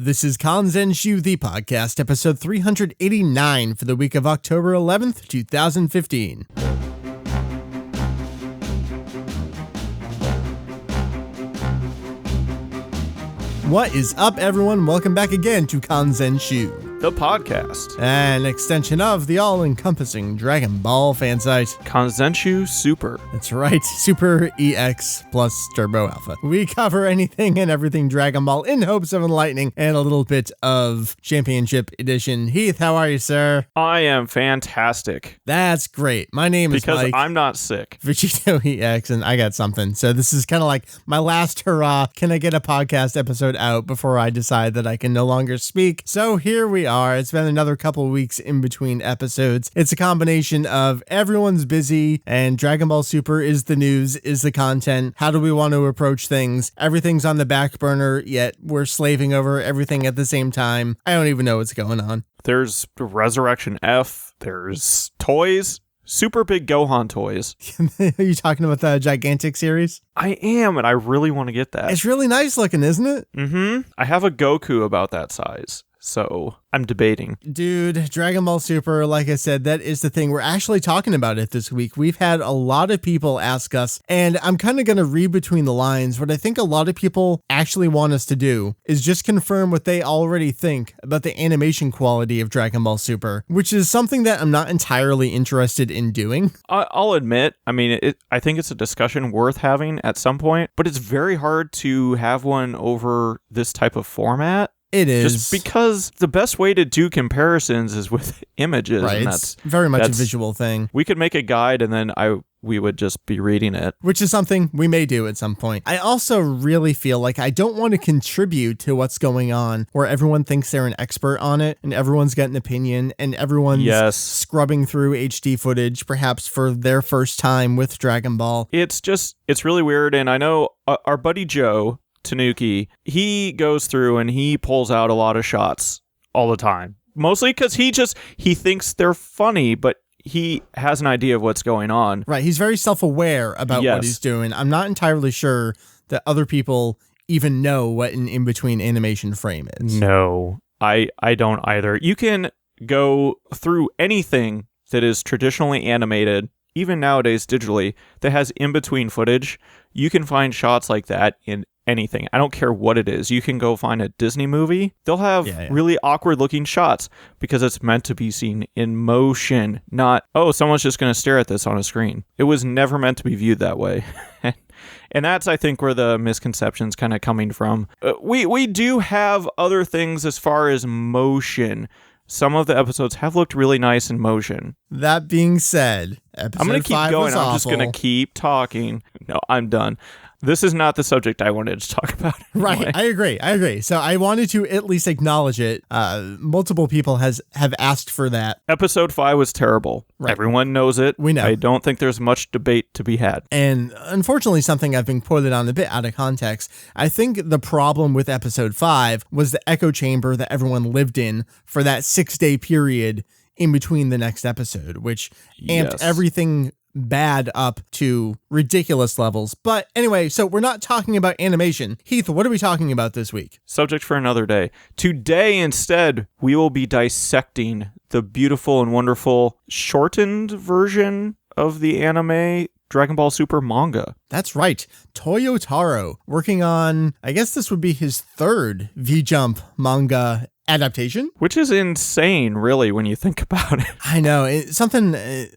This is Kanzenshuu, the podcast, episode 389 for the week of October 11th, 2015. What is up, everyone? Welcome back again to Kanzenshuu, the podcast, an extension of the all-encompassing Dragon Ball fan site, Kanzenshuu Super. That's right, Super EX plus Turbo Alpha. We cover anything and everything Dragon Ball in hopes of enlightening and a little bit of Championship Edition. Heath, how are you, sir? I am fantastic. That's great. My name is Mike. Because I'm not sick. VegettoEX, and I got something. So this is kind of like my last hurrah. Can I get a podcast episode out before I decide that I can no longer speak? So here we are. It's been another couple of weeks in between episodes. It's a combination of everyone's busy and Dragon Ball Super is the news, is the content. How do we want to approach things? Everything's on the back burner, yet we're slaving over everything at the same time. I don't even know what's going on. There's Resurrection F. There's toys. Super big Gohan toys. Are you talking about the Gigantic series? I am, and I really want to get that. It's really nice looking, isn't it? Mm-hmm. I have a Goku about that size. So I'm debating. Dude, Dragon Ball Super, like I said, that is the thing. We're actually talking about it this week. We've had a lot of people ask us, and I'm kind of going to read between the lines. What I think a lot of people actually want us to do is just confirm what they already think about the animation quality of Dragon Ball Super, which is something that I'm not entirely interested in doing. I'll admit, I think it's a discussion worth having at some point, but it's very hard to have one over this type of format. It is. Just because the best way to do comparisons is with images. Right, and it's very much a visual thing. We could make a guide and then we would just be reading it. Which is something we may do at some point. I also really feel like I don't want to contribute to what's going on where everyone thinks they're an expert on it and everyone's got an opinion and everyone's scrubbing through HD footage, perhaps for their first time with Dragon Ball. It's really weird. And I know our buddy Joe Tanuki, he goes through and he pulls out a lot of shots all the time. Mostly because he thinks they're funny, but he has an idea of what's going on. Right, he's very self-aware about what he's doing. I'm not entirely sure that other people even know what an in-between animation frame is. No, I don't either. You can go through anything that is traditionally animated, even nowadays digitally, that has in-between footage. You can find shots like that in anything. I don't care what it is. You can go find a Disney movie. They'll have really awkward looking shots because it's meant to be seen in motion, not, oh, someone's just going to stare at this on a screen. It was never meant to be viewed that way. And that's, I think, where the misconception's kind of coming from. We do have other things as far as motion. Some of the episodes have looked really nice in motion. That being said, I'm going to keep going. I'm just going to keep talking. No, I'm done. This is not the subject I wanted to talk about. Anyway. Right, I agree. So I wanted to at least acknowledge it. Multiple people have asked for that. Episode 5 was terrible. Right. Everyone knows it. We know. I don't think there's much debate to be had. And unfortunately, something I've been quoted on a bit out of context. I think the problem with episode 5 was the echo chamber that everyone lived in for that 6-day period in between the next episode, which amped everything bad up to ridiculous levels. But anyway, so we're not talking about animation. Heath, what are we talking about this week? Subject for another day. Today, instead, we will be dissecting the beautiful and wonderful shortened version of the anime Dragon Ball Super manga. That's right. Toyotarō, working on, I guess this would be his third V-Jump manga adaptation. Which is insane, really, when you think about it. I know. It's something, I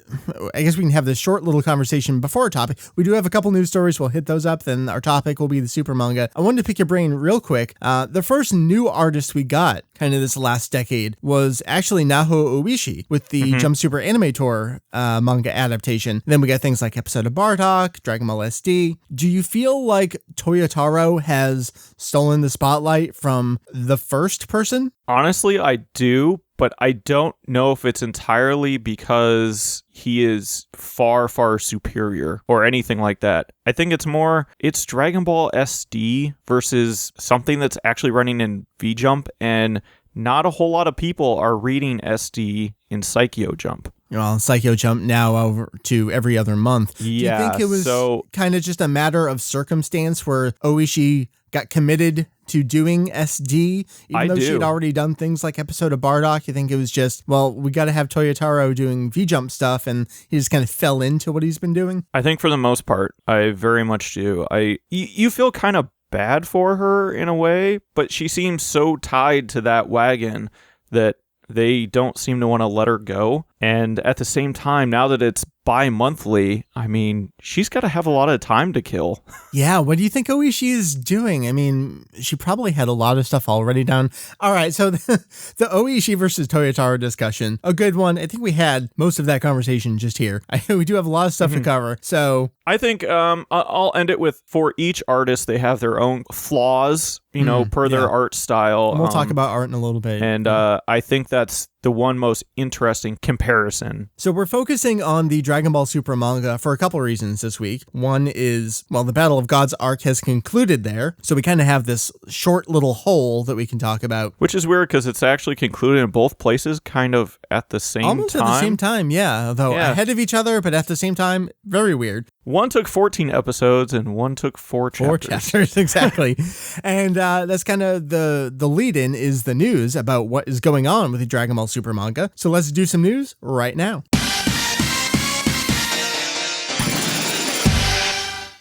guess we can have this short little conversation before our topic. We do have a couple news stories. We'll hit those up. Then our topic will be the Super manga. I wanted to pick your brain real quick. The first new artist we got kind of this last decade was actually Naho Oishi with the Jump Super Anime Tour manga adaptation. Then we got things like Episode of Bardock, Dragon Ball SD. Do you feel like Toyotarō has stolen the spotlight from the first person? Honestly, I do, but I don't know if it's entirely because he is far, far superior or anything like that. I think it's Dragon Ball SD versus something that's actually running in V-Jump, and not a whole lot of people are reading SD in Psycho Jump. Well, Psycho Jump now over to every other month. Yeah, do you think it was kind of just a matter of circumstance where Oishi got committed to doing SD, even though she'd already done things like episode of Bardock? You think it was just, well, we got to have Toyotarō doing V-Jump stuff, and he just kind of fell into what he's been doing? I think for the most part, I very much do. You feel kind of bad for her in a way, but she seems so tied to that wagon that they don't seem to want to let her go. And at the same time, now that it's bi-monthly, I mean, she's got to have a lot of time to kill. Yeah, what do you think Oishi is doing? I mean, she probably had a lot of stuff already done. All right, so the Oishi versus Toyotarō discussion, a good one. I think we had most of that conversation just here. We do have a lot of stuff to cover, so... I think I'll end it with, for each artist, they have their own flaws, per their art style. And we'll talk about art in a little bit. And I think that's the one most interesting comparison. So we're focusing on the Dragon Ball Super manga for a couple reasons this week. One is, well, the Battle of Gods arc has concluded there, so we kind of have this short little hole that we can talk about. Which is weird because it's actually concluded in both places kind of at the same time. Almost at the same time, yeah. Though ahead of each other, but at the same time, very weird. One took 14 episodes and one took 4 chapters. 4 chapters, exactly. And that's kind of the lead-in is the news about what is going on with the Dragon Ball Super manga. So let's do some news right now.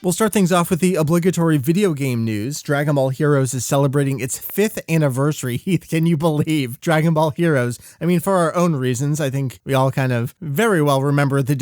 We'll start things off with the obligatory video game news. Dragon Ball Heroes is celebrating its 5th anniversary. Heath, can you believe Dragon Ball Heroes? I mean, for our own reasons, I think we all kind of very well remember the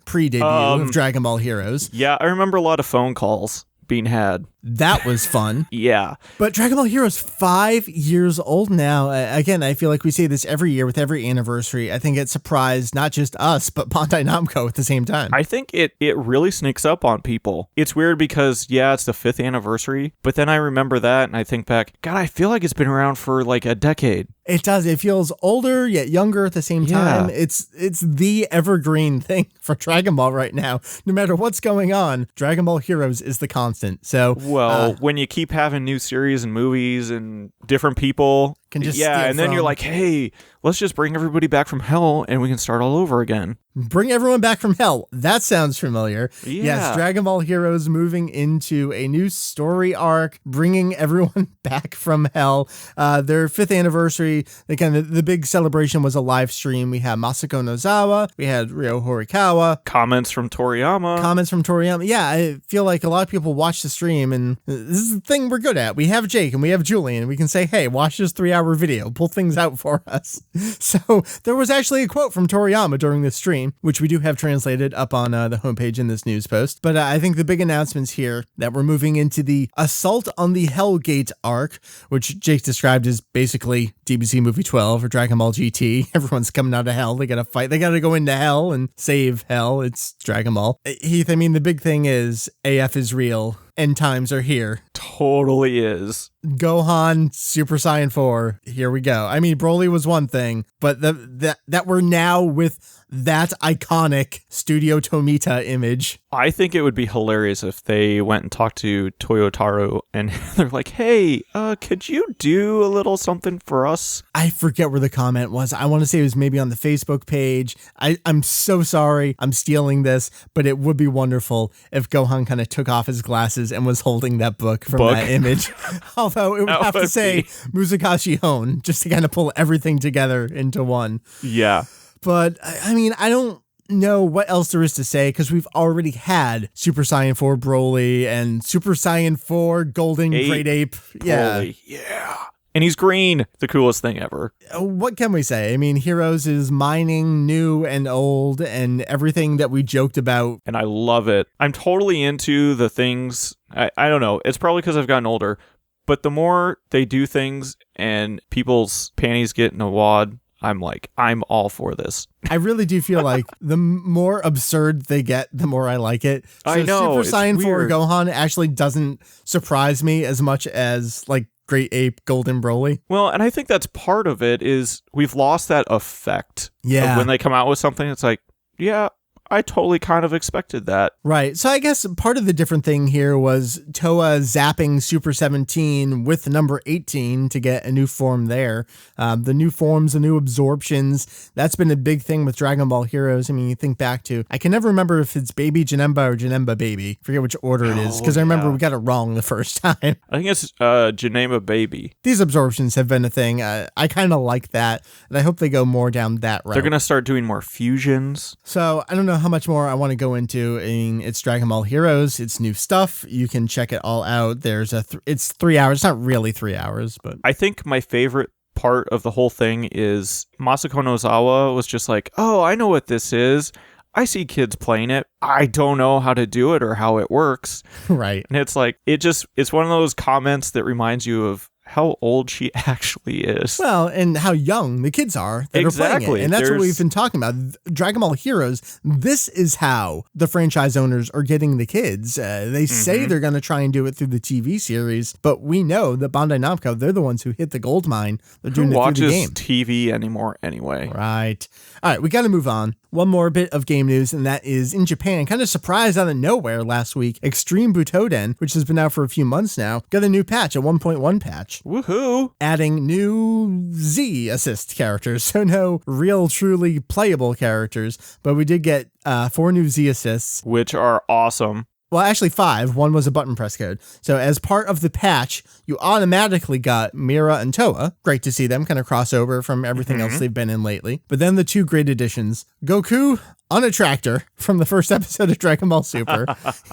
pre-debut of Dragon Ball Heroes. Yeah, I remember a lot of phone calls being had. That was fun. Yeah. But Dragon Ball Heroes 5 years old now. Again, I feel like we say this every year with every anniversary. I think it surprised not just us, but Bandai Namco at the same time. I think it really sneaks up on people. It's weird because, yeah, it's the 5th anniversary, but then I remember that and I think back, God, I feel like it's been around for like a decade. It does. It feels older yet younger at the same time. It's the evergreen thing for Dragon Ball right now. No matter what's going on, Dragon Ball Heroes is the constant. So, well, when you keep having new series and movies and different people, can just and then you're like, hey, let's just bring everybody back from hell and we can start all over again. Bring everyone back from hell. That sounds familiar. Yeah. Yes, Dragon Ball Heroes moving into a new story arc, bringing everyone back from hell. Their 5th anniversary, the big celebration was a live stream. We had Masako Nozawa, we had Ryo Horikawa. Comments from Toriyama. Yeah, I feel like a lot of people watch the stream, and this is the thing we're good at. We have Jake and we have Julian, and we can say, hey, watch this 3-hour video, pull things out for us. So there was actually a quote from Toriyama during the stream, which we do have translated up on the homepage in this news post. But I think the big announcements here that we're moving into the Assault on the Hellgate arc, which Jake described as basically DBZ Movie 12 or Dragon Ball GT. Everyone's coming out of hell. They gotta fight. They gotta go into hell and save hell. It's Dragon Ball. Heath, I mean, the big thing is AF is real. End times are here. Totally is. Gohan, Super Saiyan 4. Here we go. I mean, Broly was one thing, but that we're now with that iconic Studio Tomita image. I think it would be hilarious if they went and talked to Toyotarō and they're like, hey, could you do a little something for us? I forget where the comment was. I want to say it was maybe on the Facebook page. I'm so sorry I'm stealing this, but it would be wonderful if Gohan kind of took off his glasses and was holding that book from that image. Although it would have to say Muzakashi Hon, just to kind of pull everything together into one. Yeah. But, I mean, I don't know what else there is to say, because we've already had Super Saiyan 4 Broly and Super Saiyan 4 Golden Great Ape. Broly. Yeah. And he's green. The coolest thing ever. What can we say? I mean, Heroes is mining new and old and everything that we joked about. And I love it. I'm totally into the things. I don't know. It's probably because I've gotten older. But the more they do things and people's panties get in a wad, I'm like, I'm all for this. I really do feel like the more absurd they get, the more I like it. So I know. Super Saiyan 4 Gohan actually doesn't surprise me as much as like Great Ape Golden Broly. Well, and I think that's part of it is we've lost that effect. Yeah. Of when they come out with something, it's like, yeah, I totally kind of expected that. Right. So I guess part of the different thing here was Toa zapping Super 17 with the number 18 to get a new form there. The new forms, the new absorptions, that's been a big thing with Dragon Ball Heroes. I mean, you think back to, I can never remember if it's Baby Janemba or Janemba Baby. I forget which order it is, because I remember we got it wrong the first time. I think it's Janemba Baby. These absorptions have been a thing. I kind of like that, and I hope they go more down that route. They're going to start doing more fusions. So I don't know how much more I want to go into. I mean, it's Dragon Ball Heroes. It's new stuff. You can check it all out. There's it's 3 hours. It's not really 3 hours, but I think my favorite part of the whole thing is Masako Nozawa was just like, oh, I know what this is. I see kids playing it. I don't know how to do it or how it works. Right. And it's like, it's one of those comments that reminds you of how old she actually is. Well, and how young the kids are that are playing it. And that's what we've been talking about. Dragon Ball Heroes, this is how the franchise owners are getting the kids. They say they're going to try and do it through the TV series, but we know that Bandai Namco, they're the ones who hit the gold mine. They're doing it through the game. Who watches TV anymore anyway? Right. All right, we got to move on. One more bit of game news, and that is in Japan, kind of surprised out of nowhere last week, Extreme Butoden, which has been out for a few months now, got a new patch, a 1.1 patch. Woohoo! Adding new Z assist characters, so no real, truly playable characters, but we did get 4 new Z assists. Which are awesome. Well, actually 5. One was a button press code. So as part of the patch, you automatically got Mira and Toa. Great to see them kind of cross over from everything else they've been in lately. But then the 2 great additions, Goku on a tractor from the first episode of Dragon Ball Super.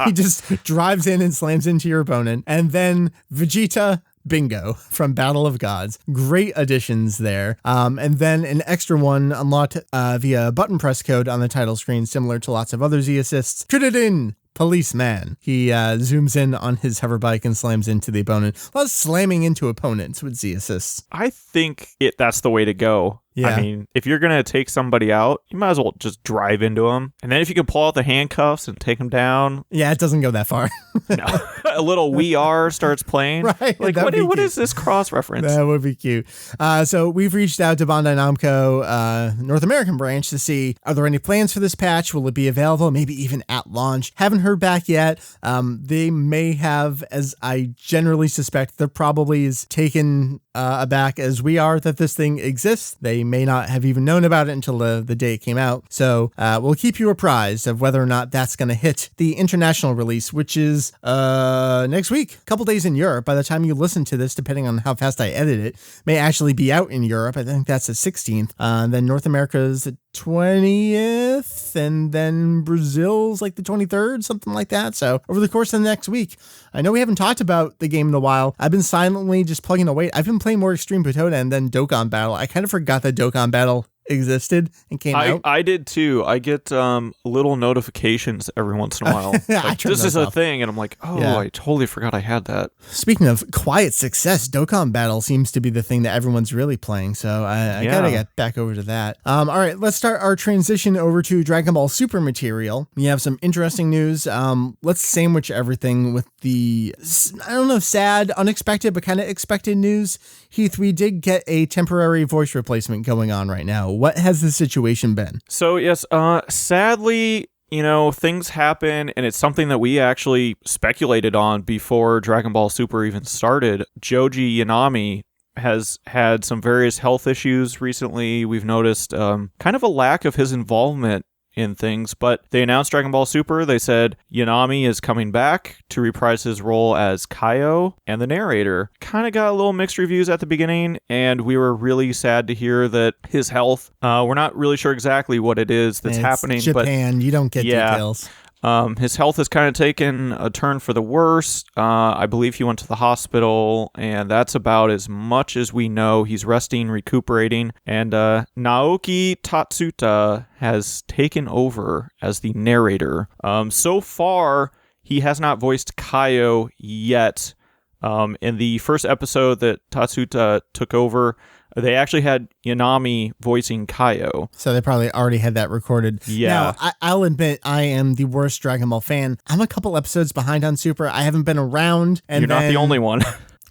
He just drives in and slams into your opponent. And then Vegeta Bingo from Battle of Gods. Great additions there. And then an extra one unlocked via button press code on the title screen, similar to lots of other Z assists. Tridadin! Policeman. He zooms in on his hover bike and slams into the opponent. Well, slamming into opponents with Z assists. I think that's the way to go. Yeah. I mean, if you're going to take somebody out, you might as well just drive into them. And then if you can pull out the handcuffs and take them down. Yeah, it doesn't go that far. No. A little We Are starts playing. Right. Like, what is this cross reference? That would be cute. So we've reached out to Bandai Namco North American branch to see, are there any plans for this patch? Will it be available? Maybe even at launch? Haven't heard back yet. They may have, as I generally suspect, they're probably as taken aback as we are that this thing exists. They may not have even known about it until the day it came out. So we'll keep you apprised of whether or not that's going to hit the international release, which is next week. A couple days in Europe. By the time you listen to this, depending on how fast I edit it, may actually be out in Europe. I think that's the 16th. Then North America is the 20th, and then Brazil's like the 23rd, something like that. So over the course of the next week, I know we haven't talked about the game in a while. I've been silently just plugging away. I've been playing more Extreme Butoden than Dokkan Battle. I kind of forgot that Dokkan Battle existed and came out. I did too. I get little notifications every once in a while. Like, this is a thing, and I'm like, oh, yeah. I totally forgot I had that. Speaking of quiet success, Dokkan Battle seems to be the thing that everyone's really playing, so I gotta get back over to that. All right, let's start our transition over to Dragon Ball Super material. We have some interesting news. Let's sandwich everything with the, I don't know, sad, unexpected, but kind of expected news. Heath, we did get a temporary voice replacement going on right now. What has the situation been? So, yes, sadly, things happen, and it's something that we actually speculated on before Dragon Ball Super even started. Joji Yanami has had some various health issues recently. We've noticed kind of a lack of his involvement in things, but they announced Dragon Ball Super. They said Yanami is coming back to reprise his role as Kaio, and the narrator kind of got a little mixed reviews at the beginning, and we were really sad to hear that his health, we're not really sure exactly what it is that's happening. Japan, you don't get details. His health has kind of taken a turn for the worse. I believe he went to the hospital, and that's about as much as we know. He's resting, recuperating, and Naoki Tatsuta has taken over as the narrator. So far, he has not voiced Kaio yet. In the first episode that Tatsuta took over, they actually had Yanami voicing Kaio. So they probably already had that recorded. Yeah. Now, I'll admit I am the worst Dragon Ball fan. I'm a couple episodes behind on Super. I haven't been around. And You're not the only one.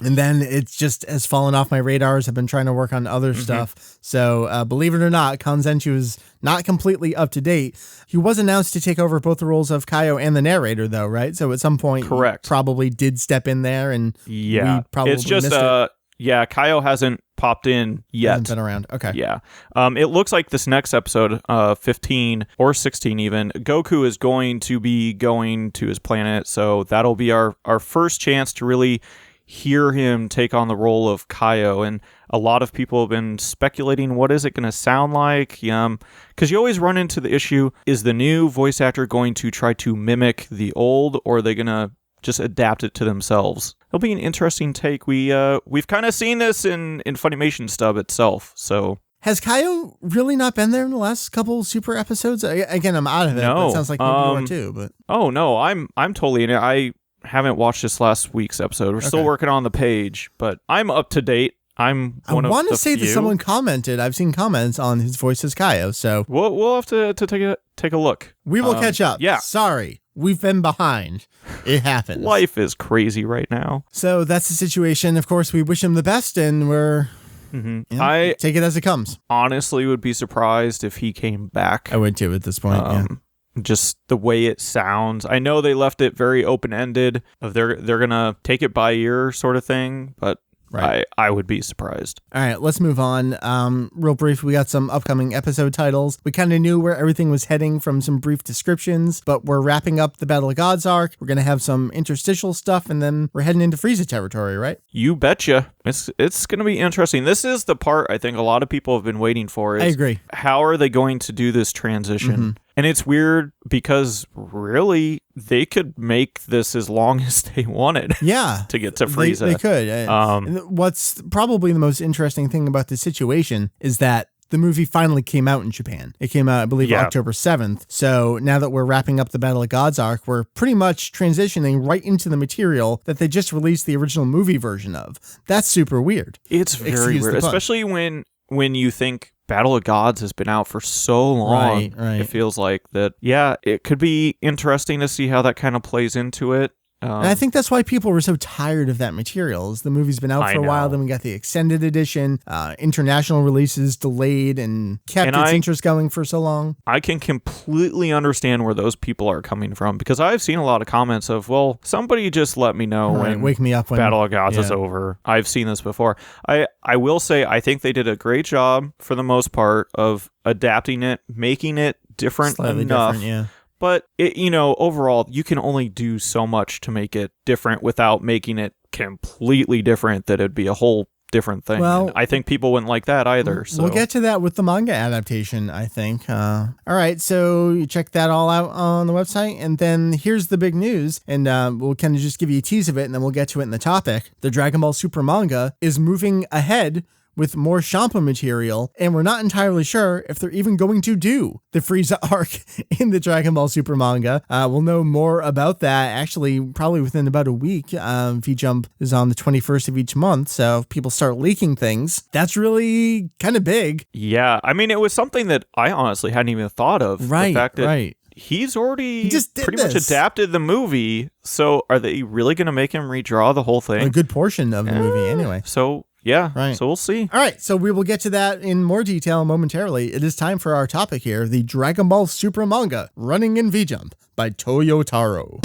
And then it just has fallen off my radars. I've been trying to work on other stuff. So believe it or not, Kanzenshuu is not completely up to date. He was announced to take over both the roles of Kaio and the narrator, though, right? So at some point, correct, he probably did step in there, and we probably it's just missed it. Yeah, Kaio hasn't popped in yet. Hasn't been around. Okay. Yeah. It looks like this next episode, 15 or 16 even, Goku is going to be going to his planet. So that'll be our first chance to really hear him take on the role of Kaio. And a lot of people have been speculating, what is it going to sound like? Because you always run into the issue, is the new voice actor going to try to mimic the old, or are they going to just adapt it to themselves? It'll be an interesting take. We've kind of seen this in Funimation Stub itself, so... Has Kaio really not been there in the last couple Super episodes? Again, I'm out of it, no. But it sounds like maybe you are too, but... Oh, no, I'm totally in it. I haven't watched this last week's episode. We're still working on the page, but I'm up to date. I'm one of the few. I want to say that someone commented. I've seen comments on his voice as Kaio, so... We'll have to take a look. We will catch up. Yeah. Sorry. We've been behind. It happens. Life is crazy right now. So that's the situation. Of course, we wish him the best, and we're... I take it as it comes. Honestly would be surprised if he came back. I would too at this point, Just the way it sounds. I know they left it very open-ended. They're gonna take it by ear sort of thing, but right. I would be surprised. All right, let's move on. Real brief, we got some upcoming episode titles. We kind of knew where everything was heading from some brief descriptions, but we're wrapping up the Battle of Gods arc. We're going to have some interstitial stuff, and then we're heading into Frieza territory, right? You betcha. It's going to be interesting. This is the part I think a lot of people have been waiting for. I agree. How are they going to do this transition? And it's weird because really they could make this as long as they wanted. Yeah. To get to Frieza. They could. What's probably the most interesting thing about this situation is that the movie finally came out in Japan. It came out, I believe, October 7th. So now that we're wrapping up the Battle of Gods arc, we're pretty much transitioning right into the material that they just released the original movie version of. That's super weird. It's very weird, especially when you think Battle of Gods has been out for so long. Right. It feels like that, it could be interesting to see how that kind of plays into it. And I think that's why people were so tired of that material. Is the movie's been out for a while, then we got the extended edition, international releases delayed, and kept its interest going for so long. I can completely understand where those people are coming from, because I've seen a lot of comments of, well, somebody just let me know when wake me up when Battle of Gods is over. I've seen this before. I will say I think they did a great job for the most part of adapting it, making it different enough. But, overall, you can only do so much to make it different without making it completely different, that it'd be a whole different thing. Well, and I think people wouldn't like that either. So we'll get to that with the manga adaptation, I think. All right, so you check that all out on the website. And then here's the big news. And we'll kind of just give you a tease of it, and then we'll get to it in the topic. The Dragon Ball Super manga is moving ahead with more Champa material, and we're not entirely sure if they're even going to do the Frieza arc in the Dragon Ball Super manga. We'll know more about that actually probably within about a week. V-Jump is on the 21st of each month, so if people start leaking things, that's really kind of big. Yeah, I mean, it was something that I honestly hadn't even thought of. Right, the fact that right. He's already pretty much adapted the movie, so are they really going to make him redraw the whole thing? A good portion of the movie, anyway. So... yeah, right. So we'll see. All right, so we will get to that in more detail momentarily. It is time for our topic here, the Dragon Ball Super manga, Running in V-Jump by Toyotarō.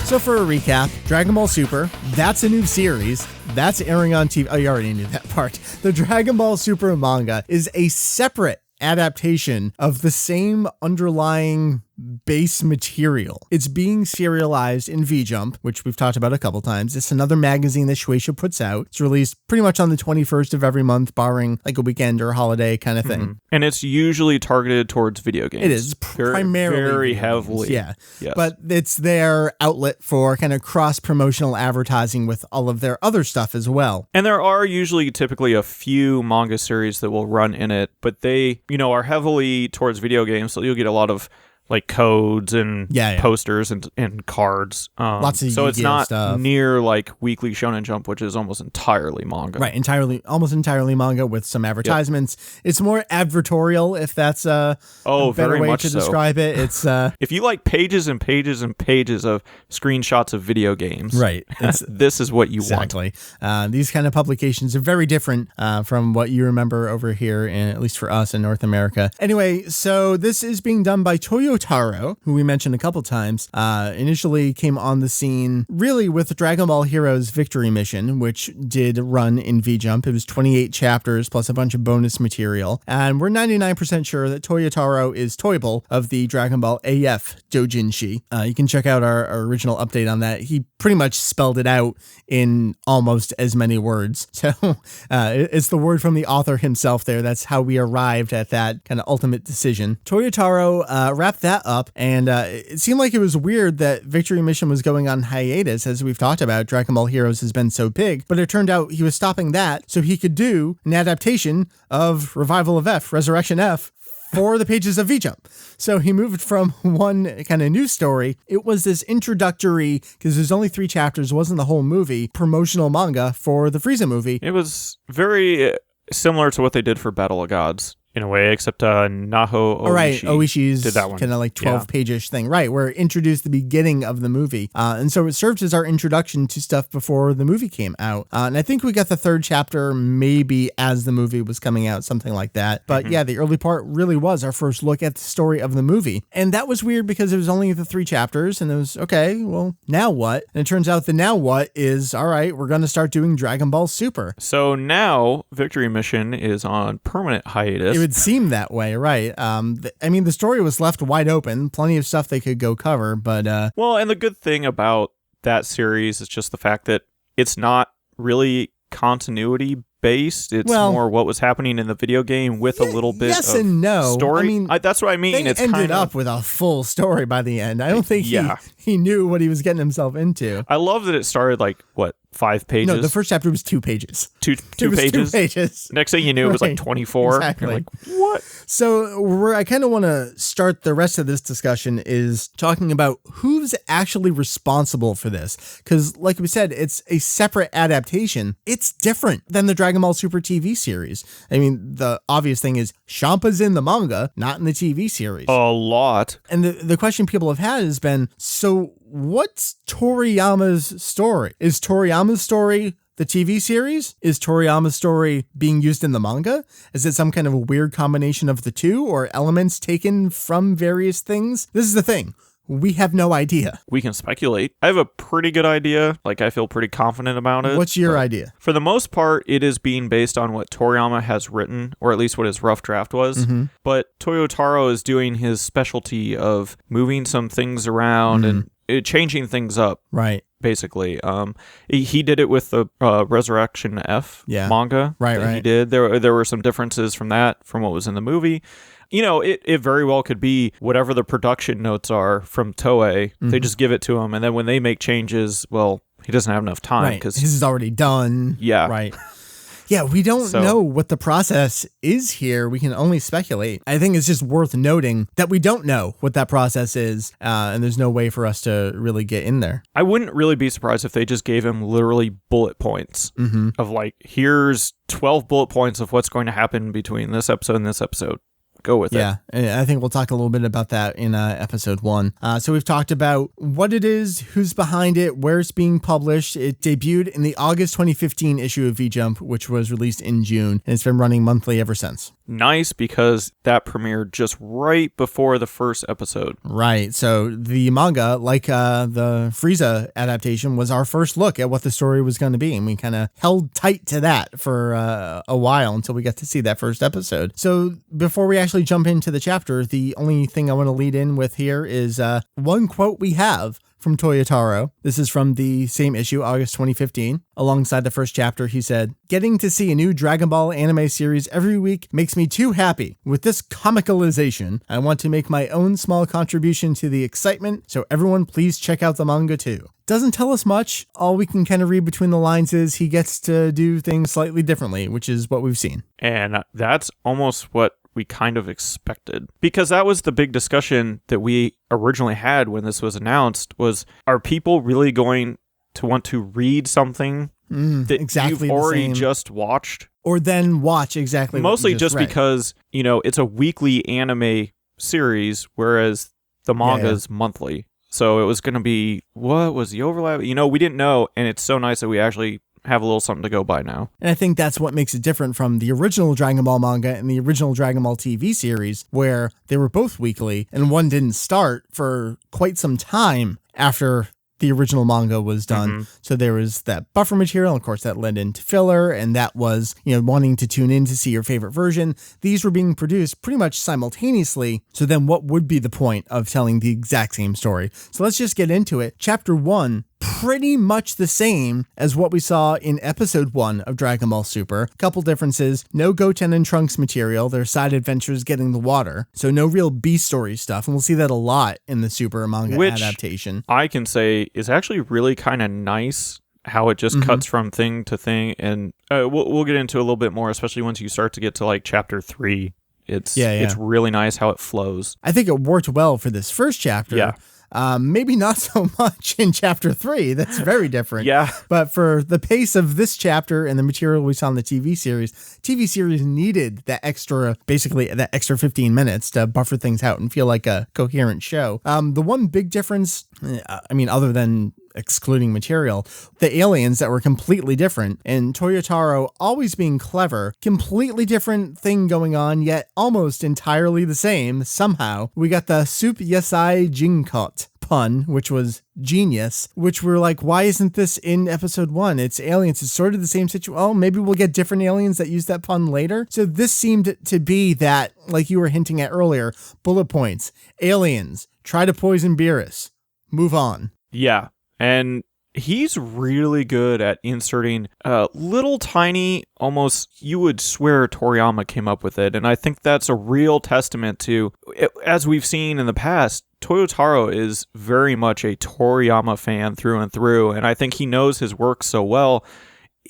So for a recap, Dragon Ball Super, that's a new series. That's airing on TV. Oh, you already knew that part. The Dragon Ball Super manga is a separate adaptation of the same underlying base material. It's being serialized in V-Jump, which we've talked about a couple times. It's another magazine that Shueisha puts out. It's released pretty much on the 21st of every month, barring like a weekend or a holiday kind of thing. And it's usually targeted towards video games. It is primarily very heavily. Yeah. Yes. But it's their outlet for kind of cross-promotional advertising with all of their other stuff as well. And there are usually typically a few manga series that will run in it, but they, are heavily towards video games, so you'll get a lot of like codes and Yeah. posters and cards. Lots of so it's not stuff. near like Weekly Shonen Jump, which is almost entirely manga. Right, almost entirely manga with some advertisements. Yep. It's more advertorial, if that's a better way to describe it. It's if you like pages and pages and pages of screenshots of video games, right? This is what you want. These kind of publications are very different from what you remember over here, at least for us in North America. Anyway, so this is being done by Toyotarō, who we mentioned a couple times. Initially came on the scene really with Dragon Ball Heroes Victory Mission, which did run in V-Jump. It was 28 chapters plus a bunch of bonus material. And we're 99% sure that Toyotarō is Toible of the Dragon Ball AF Dojinshi. You can check out our original update on that. He pretty much spelled it out in almost as many words. So it's the word from the author himself there. That's how we arrived at that kind of ultimate decision. Toyotarō wrapped that up, and it seemed like it was weird that Victory Mission was going on hiatus. As we've talked about, Dragon Ball Heroes has been so big, but it turned out he was stopping that so he could do an adaptation of Revival of F, Resurrection F, for the pages of V-Jump. So he moved from one kind of news story. It was this introductory, because there's only 3 chapters, wasn't the whole movie, promotional manga for the Frieza movie. It was very similar to what they did for Battle of Gods. In a way, except Naho Oishi. Right, Oishi's did that one. Kind of like 12-page-ish thing. Right, where it introduced the beginning of the movie. And so it served as our introduction to stuff before the movie came out. And I think we got the 3rd chapter maybe as the movie was coming out, something like that. But yeah, the early part really was our first look at the story of the movie. And that was weird because it was only the 3 chapters, and it was, okay, well, now what? And it turns out the now what is, all right, we're going to start doing Dragon Ball Super. So now Victory Mission is on permanent hiatus. It would seem that way, right? I mean, the story was left wide open, plenty of stuff they could go cover, but well, and the good thing about that series is just the fact that it's not really continuity based. It's more what was happening in the video game with a little bit yes of and no. story. I mean, that's what I mean. It's ended up with a full story by the end. I don't think he knew what he was getting himself into. I love that it started like, what, 5 pages? No, the first chapter was 2 pages. Two pages? Next thing you knew, it was like 24. Exactly. You're like, what? So where I kind of want to start the rest of this discussion is talking about who's actually responsible for this. Because like we said, it's a separate adaptation. It's different than the Dragon Ball Super TV series. I mean, the obvious thing is Champa's in the manga, not in the TV series. A lot. And the question people have had has been, so what's Toriyama's story? Is Toriyama's story the TV series? Is Toriyama's story being used in the manga? Is it some kind of a weird combination of the two, or elements taken from various things? This is the thing. We have no idea. We can speculate. I have a pretty good idea. Like, I feel pretty confident about it. What's your idea? For the most part, it is being based on what Toriyama has written, or at least what his rough draft was. Mm-hmm. But Toyotarō is doing his specialty of moving some things around and changing things up. Right. Basically, he did it with the Resurrection F manga. Right. He did. There were some differences from what was in the movie. You know, it very well could be whatever the production notes are from Toei. They just give it to him, and then when they make changes, well, he doesn't have enough time because his is already done. Yeah. Right. Yeah, we don't know what the process is here. We can only speculate. I think it's just worth noting that we don't know what that process is, and there's no way for us to really get in there. I wouldn't really be surprised if they just gave him literally bullet points of like, here's 12 bullet points of what's going to happen between this episode and this episode. Go with it. Yeah, I think we'll talk a little bit about that in episode 1. So we've talked about what it is, who's behind it, where it's being published. It debuted in the August 2015 issue of V-Jump, which was released in June, and it's been running monthly ever since. Nice, because that premiered just right before the first episode. Right. So the manga, like the Frieza adaptation, was our first look at what the story was going to be. And we kind of held tight to that for a while until we got to see that first episode. So before we actually jump into the chapter, the only thing I want to lead in with here is one quote we have from Toyotarō. This is from the same issue, August 2015. Alongside the first chapter, he said, "Getting to see a new Dragon Ball anime series every week makes me too happy. With this comicalization, I want to make my own small contribution to the excitement, so everyone please check out the manga too." Doesn't tell us much. All we can kind of read between the lines is he gets to do things slightly differently, which is what we've seen. And that's almost what we kind of expected. Because that was the big discussion that we originally had when this was announced, was, are people really going to want to read something that exactly you've already same. just watched? Or then watch exactly Mostly what you just read. because, it's a weekly anime series, whereas the manga is monthly. So it was going to be, what was the overlap? We didn't know, and it's so nice that we actually have a little something to go by now. And I think that's what makes it different from the original Dragon Ball manga and the original Dragon Ball TV series, where they were both weekly, and one didn't start for quite some time after the original manga was done. So there was that buffer material, and of course that led into filler, and that was, wanting to tune in to see your favorite version. These were being produced pretty much simultaneously. So then what would be the point of telling the exact same story? So let's just get into it. Chapter 1, pretty much the same as what we saw in episode 1 of Dragon Ball Super. Couple differences: no Goten and Trunks material, their side adventures getting the water. So no real B-story stuff, and we'll see that a lot in the Super manga adaptation. I can say is actually really kind of nice how it just cuts from thing to thing, and we'll get into a little bit more, especially once you start to get to like chapter 3. It's really nice how it flows. I think it worked well for this first chapter. Yeah. Maybe not so much in chapter 3. That's very different. Yeah. But for the pace of this chapter and the material we saw in the TV series needed that extra 15 minutes to buffer things out and feel like a coherent show. The one big difference, other than excluding material, the aliens that were completely different, and Toyotarō always being clever, completely different thing going on, yet almost entirely the same somehow. We got the Soup Yasai Jinkot pun, which was genius, which we're like, why isn't this in episode 1? It's aliens. It's sort of the same situation. Oh, maybe we'll get different aliens that use that pun later. So this seemed to be that, like you were hinting at earlier, bullet points. Aliens, try to poison Beerus. Move on. Yeah. And he's really good at inserting little tiny, almost, you would swear Toriyama came up with it. And I think that's a real testament to, as we've seen in the past, Toyotarō is very much a Toriyama fan through and through. And I think he knows his work so well.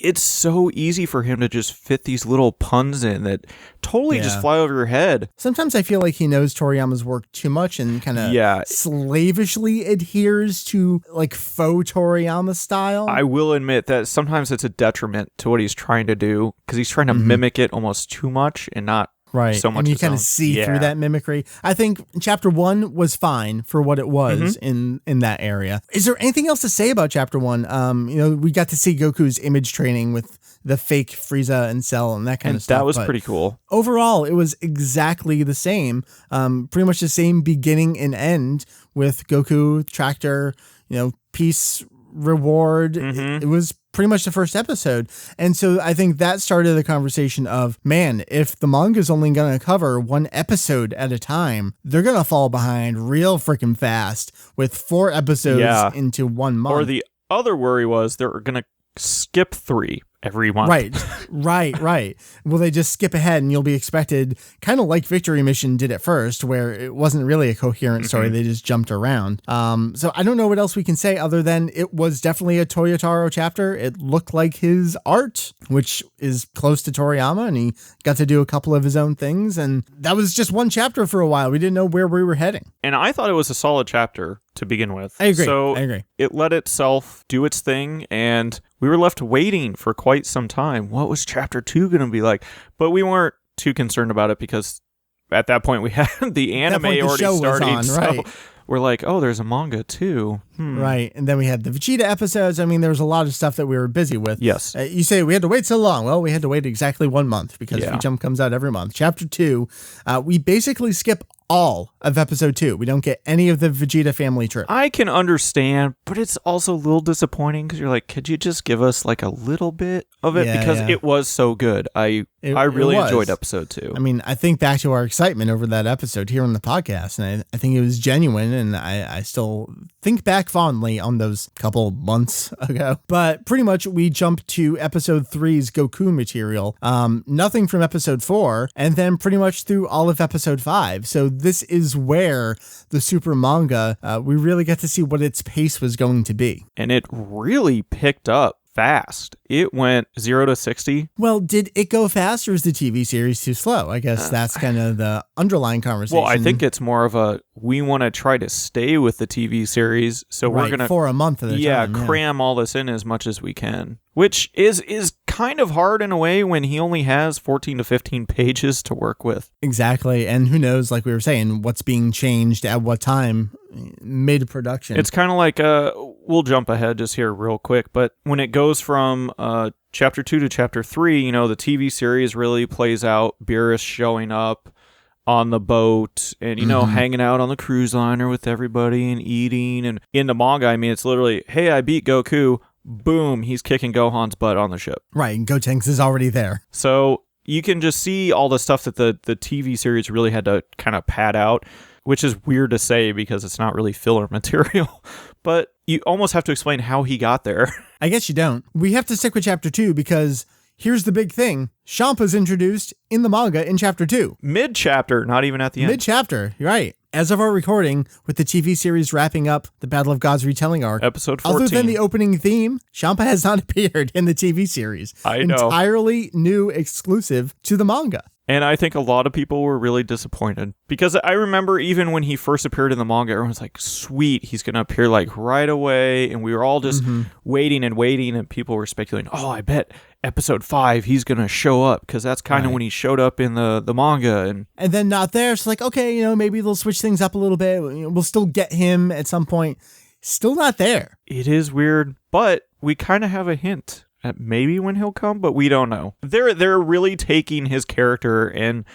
It's so easy for him to just fit these little puns in that totally just fly over your head. Sometimes I feel like he knows Toriyama's work too much and kind of slavishly adheres to like faux Toriyama style. I will admit that sometimes it's a detriment to what he's trying to do, because he's trying to mimic it almost too much and not so much. And you kind of see through that mimicry. I think chapter 1 was fine for what it was in that area. Is there anything else to say about chapter 1? We got to see Goku's image training with the fake Frieza and Cell and that kind of stuff. That was pretty cool. Overall, it was exactly the same. Pretty much the same beginning and end with Goku, Tractor, peace, reward. It was pretty much the first episode. And so I think that started the conversation of, man, if the manga is only going to cover one episode at a time, they're going to fall behind real freaking fast with 4 episodes into 1 month. Or the other worry was they're going to skip 3 every month. Right. Well, they just skip ahead and you'll be expected, kind of like Victory Mission did at first, where it wasn't really a coherent story. They just jumped around. So I don't know what else we can say other than it was definitely a Toyotarō chapter. It looked like his art, which is close to Toriyama, and he got to do a couple of his own things. And that was just one chapter for a while. We didn't know where we were heading. And I thought it was a solid chapter to begin with. I agree. So I agree. It let itself do its thing, and we were left waiting for quite some time. What was chapter 2 going to be like? But we weren't too concerned about it, because at that point we had the anime already starting. So we're like, oh, there's a manga too. Right. And then we had the Vegeta episodes. I mean, there was a lot of stuff that we were busy with. Yes. You say we had to wait so long. Well, we had to wait exactly 1 month because V-Jump comes out every month. Chapter 2, we basically skip all of episode 2. We don't get any of the Vegeta family trip. I can understand, but it's also a little disappointing because you're like, could you just give us like a little bit of it? Because it was so good. I really enjoyed episode 2. I mean, I think back to our excitement over that episode here on the podcast, and I think it was genuine, and I still think back fondly on those couple months ago. But pretty much we jumped to episode 3's Goku material, nothing from episode 4, and then pretty much through all of episode 5. So this is where the Super manga, we really got to see what its pace was going to be. And it really picked up fast. It went 0 to 60. Well, did it go fast, or is the TV series too slow? I guess that's kind of the underlying conversation. Well, I think it's more of a, we want to try to stay with the TV series, so we're going to... for a month at a time. Cram all this in as much as we can. Which is kind of hard in a way when he only has 14 to 15 pages to work with. Exactly. And who knows, like we were saying, what's being changed at what time mid-production. It's kind of like, we'll jump ahead just here real quick, but when it goes from Chapter 2 to Chapter 3, the TV series really plays out Beerus showing up on the boat and, hanging out on the cruise liner with everybody and eating. And in the manga, I mean, it's literally, hey, I beat Goku. Boom, he's kicking Gohan's butt on the ship. Right, and Gotenks is already there. So you can just see all the stuff that the TV series really had to kind of pad out, which is weird to say because it's not really filler material. But you almost have to explain how he got there. I guess you don't. We have to stick with Chapter 2 because here's the big thing. Champa's introduced in the manga in Chapter 2. Mid-chapter, not even at the end. Mid-chapter, you're right. As of our recording, with the TV series wrapping up the Battle of Gods retelling arc, Episode 14. Other than the opening theme, Champa has not appeared in the TV series. I know. Entirely new exclusive to the manga. And I think a lot of people were really disappointed because I remember even when he first appeared in the manga, everyone's like, sweet, he's going to appear like right away. And we were all just waiting and people were speculating, oh, I bet episode 5, he's going to show up because that's kind of when he showed up in the manga. And then not there. So like, okay, maybe they'll switch things up a little bit. We'll still get him at some point. Still not there. It is weird, but we kind of have a hint. Maybe when he'll come, but we don't know. They're really taking his character and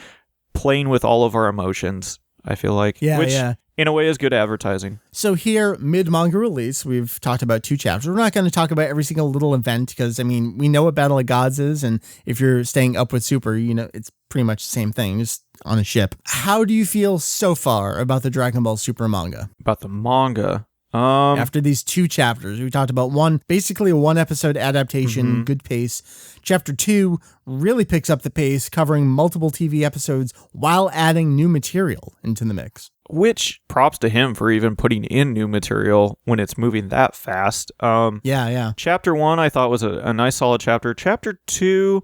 playing with all of our emotions, I feel like. Which, in a way, is good advertising. So here, mid-manga release, we've talked about 2 chapters. We're not going to talk about every single little event because, I mean, we know what Battle of Gods is, and if you're staying up with Super, it's pretty much the same thing, just on a ship. How do you feel so far about the Dragon Ball Super manga? About the manga? After these 2 chapters, we talked about basically a 1-episode adaptation, good pace. Chapter 2 really picks up the pace, covering multiple TV episodes while adding new material into the mix. Which, props to him for even putting in new material when it's moving that fast. Chapter 1 I thought was a nice solid chapter. Chapter 2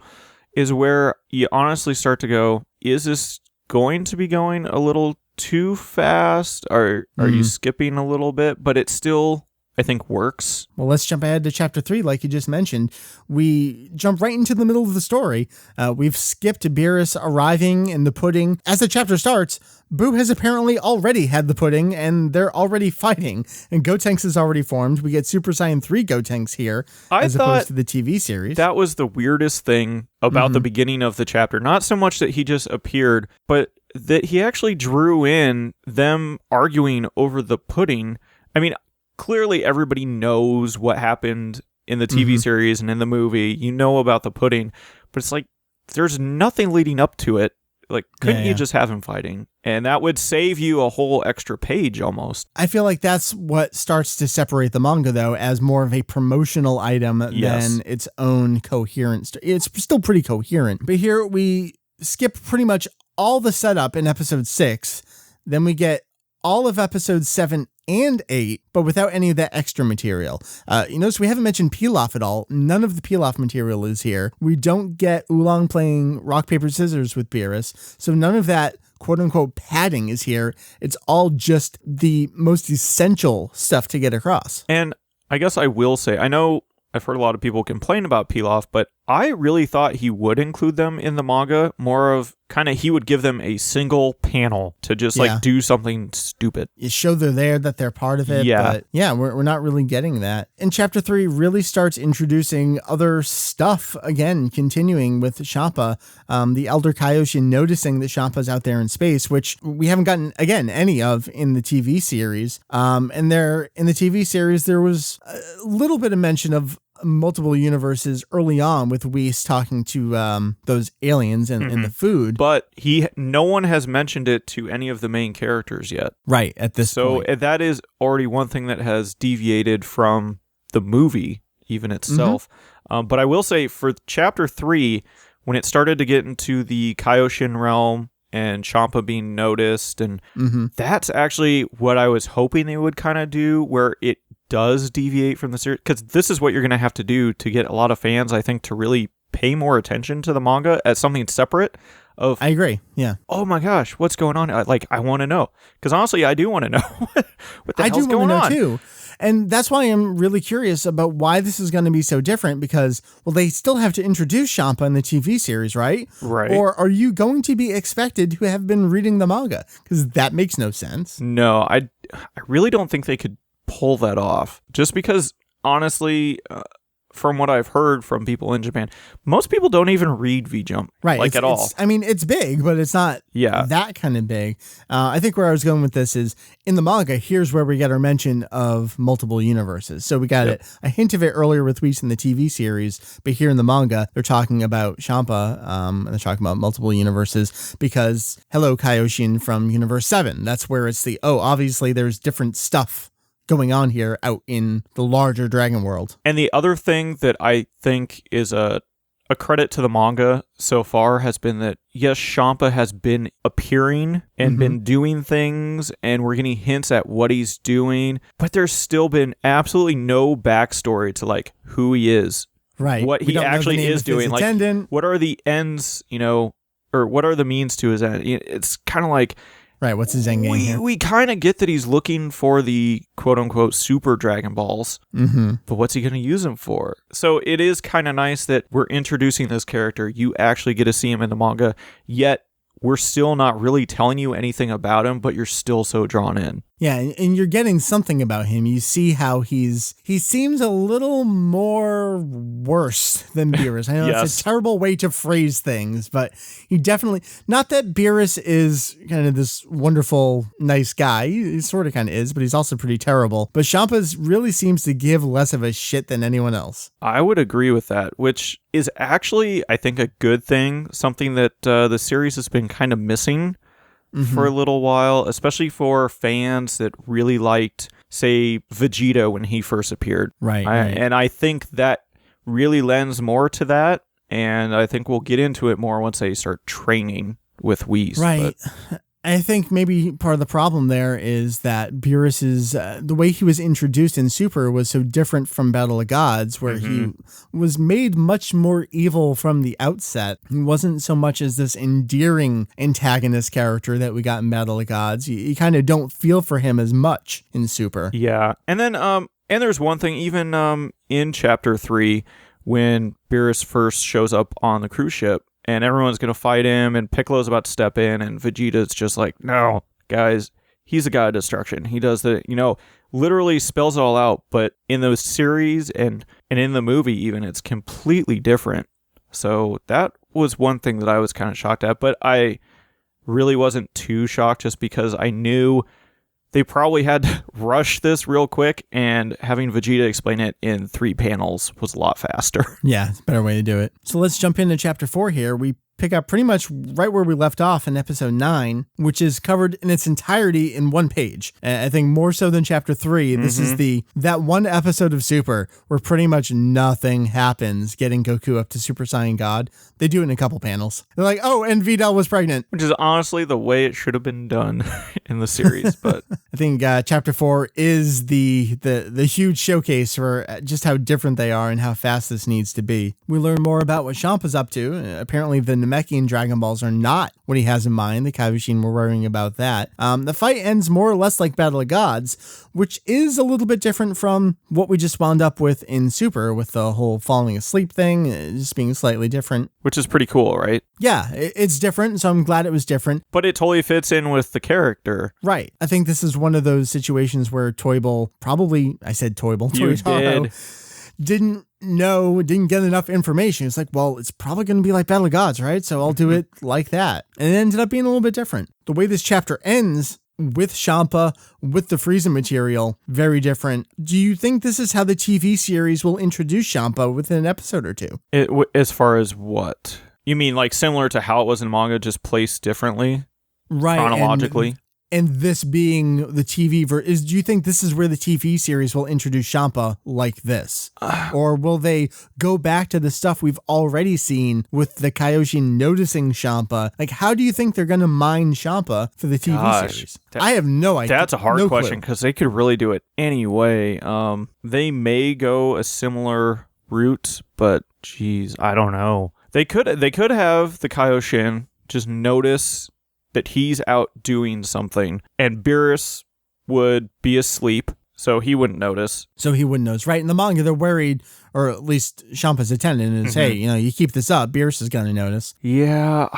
is where you honestly start to go, is this going to be going a little too fast? Are you skipping a little bit? But it still, I think, works. Well, let's jump ahead to Chapter 3, like you just mentioned. We jump right into the middle of the story. We've skipped Beerus arriving in the pudding. As the chapter starts, Boo has apparently already had the pudding, and they're already fighting. And Gotenks is already formed. We get Super Saiyan 3 Gotenks here, as opposed to the TV series. That was the weirdest thing about the beginning of the chapter. Not so much that he just appeared, but that he actually drew in them arguing over the pudding. I mean, clearly everybody knows what happened in the TV series and in the movie. You know about the pudding, but it's like there's nothing leading up to it. Like, couldn't you just have him fighting? And that would save you a whole extra page almost. I feel like that's what starts to separate the manga, though, as more of a promotional item than its own coherent. It's still pretty coherent. But here we skip pretty much all the setup in episode 6. Then we get all of episodes 7 and 8, but without any of that extra material. You notice we haven't mentioned Pilaf at all. None of the Pilaf material is here. We don't get Oolong playing rock, paper, scissors with Beerus. So none of that quote unquote padding is here. It's all just the most essential stuff to get across. And I guess I will say, I know I've heard a lot of people complain about Pilaf, but I really thought he would include them in the manga. More of kind of he would give them a single panel to just like do something stupid. You show they're there, that they're part of it. But we're not really getting that. And chapter 3 really starts introducing other stuff again, continuing with Champa. The Elder Kaioshin noticing that Champa's out there in space, which we haven't gotten, again, any of in the TV series. And there in the TV series, there was a little bit of mention of multiple universes early on with Whis talking to those aliens and the food. But no one has mentioned it to any of the main characters yet. Right, at this point. So that is already one thing that has deviated from the movie even itself. But I will say for chapter 3, when it started to get into the Kaioshin realm and Champa being noticed, and that's actually what I was hoping they would kind of do, where it does deviate from the series, because this is what you're going to have to do to get a lot of fans, I think, to really pay more attention to the manga as something separate. I agree. Yeah. Oh my gosh, what's going on? I want to know, because honestly, I do want to know what the hell's going on. I do want to know too. And that's why I'm really curious about why this is going to be so different, because, well, they still have to introduce Champa in the TV series, right? Right. Or are you going to be expected to have been reading the manga? Because that makes no sense. No, I really don't think they could pull that off, just because, honestly, from what I've heard from people in Japan, most people don't even read V-Jump, right, at all. I mean, it's big, but it's not that kind of big. I think where I was going with this is, in the manga, here's where we get our mention of multiple universes. So we got a hint of it earlier with Whis in the TV series, but here in the manga, they're talking about Champa, and they're talking about multiple universes, because hello, Kaioshin from Universe 7. That's where it's obviously there's different stuff going on here out in the larger Dragon World. And the other thing that I think is a credit to the manga so far has been that, yes, Champa has been appearing and been doing things, and we're getting hints at what he's doing, but there's still been absolutely no backstory to, like, who he is. Right. What he actually is doing. Like, what are the ends, or what are the means to his end? It's kind of like... Right, what's his end game here? We kind of get that he's looking for the quote-unquote super Dragon Balls, but what's he going to use them for? So it is kind of nice that we're introducing this character. You actually get to see him in the manga, yet we're still not really telling you anything about him, but you're still so drawn in. Yeah, and you're getting something about him. You see how he seems a little more worse than Beerus. I know it's a terrible way to phrase things, but he definitely, not that Beerus is kind of this wonderful, nice guy. He sort of kind of is, but he's also pretty terrible. But Champa really seems to give less of a shit than anyone else. I would agree with that, which is actually, I think, a good thing, something that the series has been kind of missing for a little while, especially for fans that really liked, say, Vegeta when he first appeared. Right. And I think that really lends more to that, and I think we'll get into it more once they start training with Whis. Right. But I think maybe part of the problem there is that Beerus's the way he was introduced in Super was so different from Battle of Gods, where he was made much more evil from the outset. He wasn't so much as this endearing antagonist character that we got in Battle of Gods. You kind of don't feel for him as much in Super. Yeah, and then and there's one thing even in Chapter 3 when Beerus first shows up on the cruise ship. And everyone's going to fight him, and Piccolo's about to step in, and Vegeta's just like, no, guys, he's a god of destruction. He does literally spells it all out, but in those series and in the movie even, it's completely different. So that was one thing that I was kind of shocked at, but I really wasn't too shocked just because I knew they probably had to rush this real quick, and having Vegeta explain it in 3 panels was a lot faster. Yeah, it's a better way to do it. So let's jump into Chapter 4 here. We pick up pretty much right where we left off in episode 9, which is covered in its entirety in 1 page. I think more so than Chapter 3. This is that one episode of Super where pretty much nothing happens getting Goku up to Super Saiyan God. They do it in a couple panels. They're like, oh, and Videl was pregnant. Which is honestly the way it should have been done in the series. But I think Chapter 4 is the huge showcase for just how different they are and how fast this needs to be. We learn more about what Champa's up to. Apparently the Namekian Dragon Balls are not what he has in mind. The Kaioshin were worrying about that. The fight ends more or less like Battle of Gods, which is a little bit different from what we just wound up with in Super, with the whole falling asleep thing, just being slightly different. Which is pretty cool, right? Yeah, it's different, so I'm glad it was different. But it totally fits in with the character. Right. I think this is one of those situations where Toyotaro didn't get enough information. It's like, well, it's probably going to be like Battle of Gods, right? So I'll do it like that. And it ended up being a little bit different. The way this chapter ends with Champa, with the Frieza material, very different. Do you think this is how the TV series will introduce Champa within an episode or two? As far as what? You mean like similar to how it was in manga, just placed differently? Right. Chronologically? And this being the TV do you think this is where the TV series will introduce Champa like this? Or will they go back to the stuff we've already seen with the Kaioshin noticing Champa? Like, how do you think they're going to mine Champa for the TV series? I have no idea. That's a hard question because they could really do it anyway. They may go a similar route, but geez, I don't know. They could have the Kaioshin just notice that he's out doing something, and Beerus would be asleep, so he wouldn't notice. Right, in the manga, they're worried, or at least Champa's attendant is, hey, you keep this up, Beerus is going to notice. Yeah,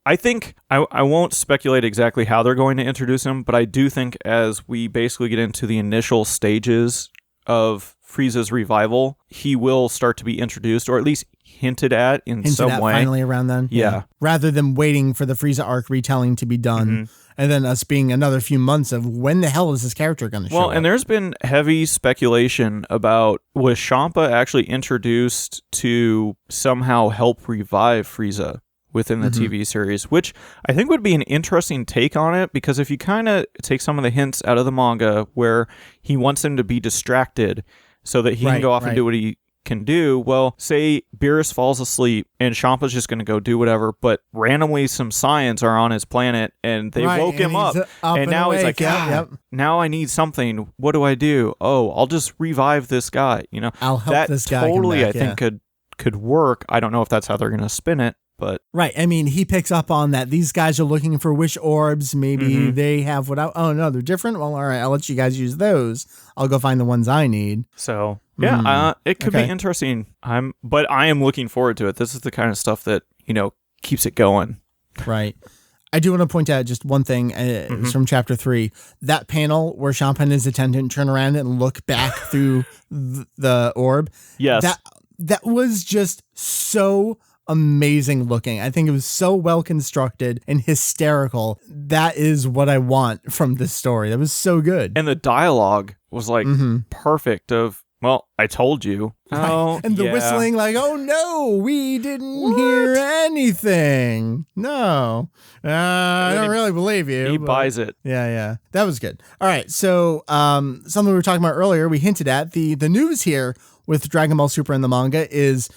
I think, I won't speculate exactly how they're going to introduce him, but I do think as we basically get into the initial stages of Frieza's revival, he will start to be introduced, or at least hinted at in some way. Finally around then? Yeah. Rather than waiting for the Frieza arc retelling to be done, and then us being another few months of when the hell is this character going to show up? Well, and there's been heavy speculation about, was Champa actually introduced to somehow help revive Frieza within the TV series, which I think would be an interesting take on it, because if you kind of take some of the hints out of the manga where he wants him to be distracted so that he can go off and do what he can do. Well, say Beerus falls asleep and Champa's just going to go do whatever, but randomly some Saiyans are on his planet and they woke him up and now he's like, now I need something. What do I do? Oh, I'll just revive this guy. I'll help this guy. Totally, I think could work. I don't know if that's how they're going to spin it. But right. I mean, he picks up on that. These guys are looking for wish orbs. Maybe they have oh no, they're different. Well, all right, I'll let you guys use those. I'll go find the ones I need. So yeah, it could be interesting. But I am looking forward to it. This is the kind of stuff that, keeps it going. Right. I do want to point out just one thing from chapter 3. That panel where Champa and his attendant turn around and look back through the orb. Yes. That was just so amazing looking. I think it was so well constructed and hysterical. That is what I want from this story. That was so good. And the dialogue was like perfect of, well, I told you. Right. Oh, and the whistling like, oh no, we didn't hear anything. No. I don't really believe you. He buys it. Yeah. That was good. All right. So something we were talking about earlier, we hinted at the news here with Dragon Ball Super in the manga is,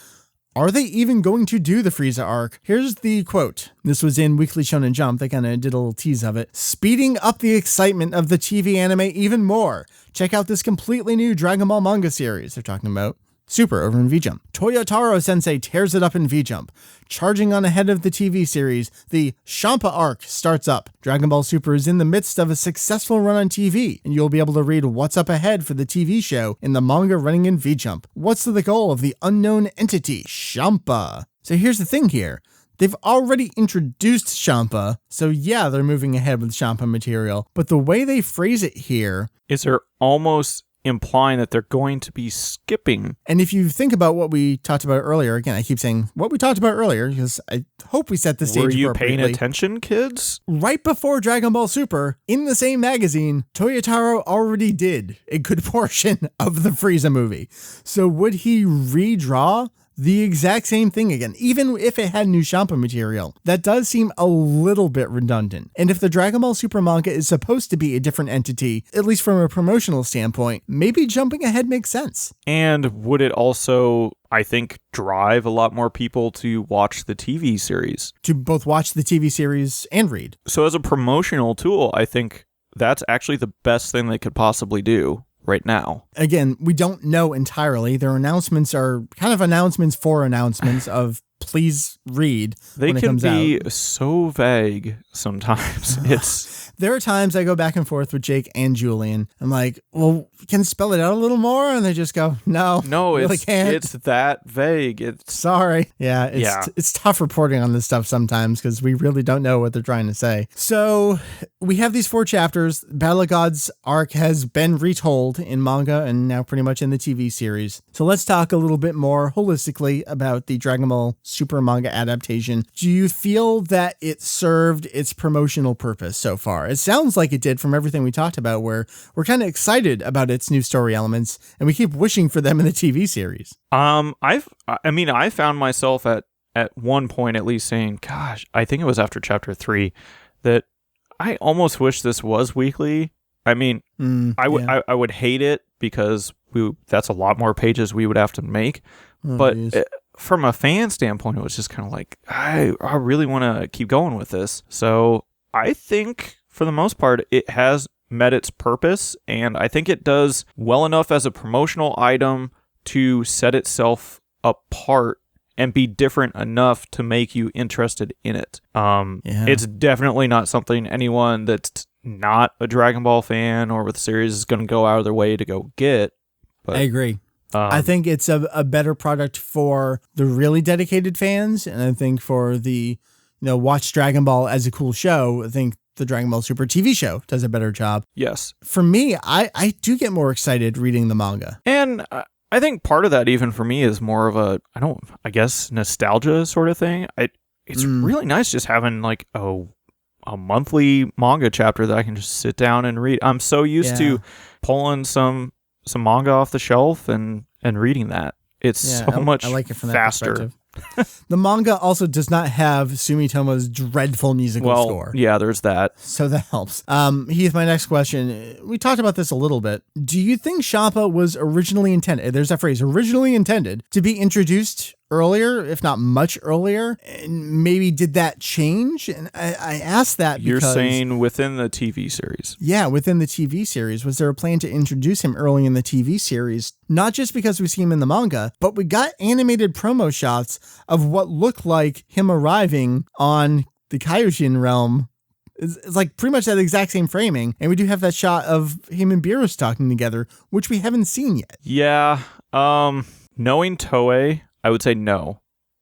are they even going to do the Frieza arc? Here's the quote. This was in Weekly Shonen Jump. They kind of did a little tease of it. Speeding up the excitement of the TV anime even more. Check out this completely new Dragon Ball manga series. They're talking about Super over in V-Jump. Toyotarō sensei tears it up in V-Jump. Charging on ahead of the TV series, the Champa arc starts up. Dragon Ball Super is in the midst of a successful run on TV, and you'll be able to read what's up ahead for the TV show in the manga running in V-Jump. What's the goal of the unknown entity, Champa? So here's the thing here. They've already introduced Champa, so yeah, they're moving ahead with Champa material, but the way they phrase it here is they're almost implying that they're going to be skipping. And if you think about what we talked about earlier, again, I keep saying what we talked about earlier because I hope we set the stage appropriately. Were you paying attention, kids? Right before Dragon Ball Super, in the same magazine, Toyotarō already did a good portion of the Frieza movie. So would he redraw the exact same thing again, even if it had new Champa material? That does seem a little bit redundant. And if the Dragon Ball Super manga is supposed to be a different entity, at least from a promotional standpoint, maybe jumping ahead makes sense. And would it also, I think, drive a lot more people to watch the TV series? To both watch the TV series and read. So as a promotional tool, I think that's actually the best thing they could possibly do right now. Again, we don't know entirely. Their announcements are kind of announcements for announcements of please read. They when it can comes be out. So vague sometimes. There are times I go back and forth with Jake and Julian. I'm like, well, can you spell it out a little more? And they just go, no, really can't. It's that vague. Sorry. Yeah, it's tough reporting on this stuff sometimes because we really don't know what they're trying to say. So we have these 4 chapters. Battle of Gods arc has been retold in manga and now pretty much in the TV series. So let's talk a little bit more holistically about the Dragon Ball Super manga adaptation. Do you feel that it served its promotional purpose so far? It sounds like it did from everything we talked about, where we're kind of excited about its new story elements and we keep wishing for them in the TV series. I found myself at one point at least saying, gosh, I think it was after chapter 3 that I almost wish this was weekly. I mean, I would hate it because that's a lot more pages we would have to make. But from a fan standpoint, it was just kind of like, I really want to keep going with this. So I think for the most part, it has met its purpose, and I think it does well enough as a promotional item to set itself apart and be different enough to make you interested in it. It's definitely not something anyone that's not a Dragon Ball fan or with the series is going to go out of their way to go get. But, I agree. I think it's a better product for the really dedicated fans, and I think for the watch Dragon Ball as a cool show, I think the Dragon Ball Super TV show does a better job. Yes. For me, I do get more excited reading the manga. And I think part of that even for me is more of a, I guess, nostalgia sort of thing. It's really nice just having like a monthly manga chapter that I can just sit down and read. I'm so used to pulling some manga off the shelf and reading that. It's so much faster. The manga also does not have Sumitomo's dreadful musical score. Yeah, there's that. So that helps. Heath, my next question. We talked about this a little bit. Do you think Champa was originally intended, there's that phrase, originally intended, to be introduced earlier, if not much earlier? And maybe did that change? And I asked that because... You're saying within the TV series. Yeah, within the TV series. Was there a plan to introduce him early in the TV series? Not just because we see him in the manga, but we got animated promo shots of what looked like him arriving on the Kaioshin realm. It's like pretty much that exact same framing. And we do have that shot of him and Beerus talking together, which we haven't seen yet. Yeah. Knowing Toei, I would say no.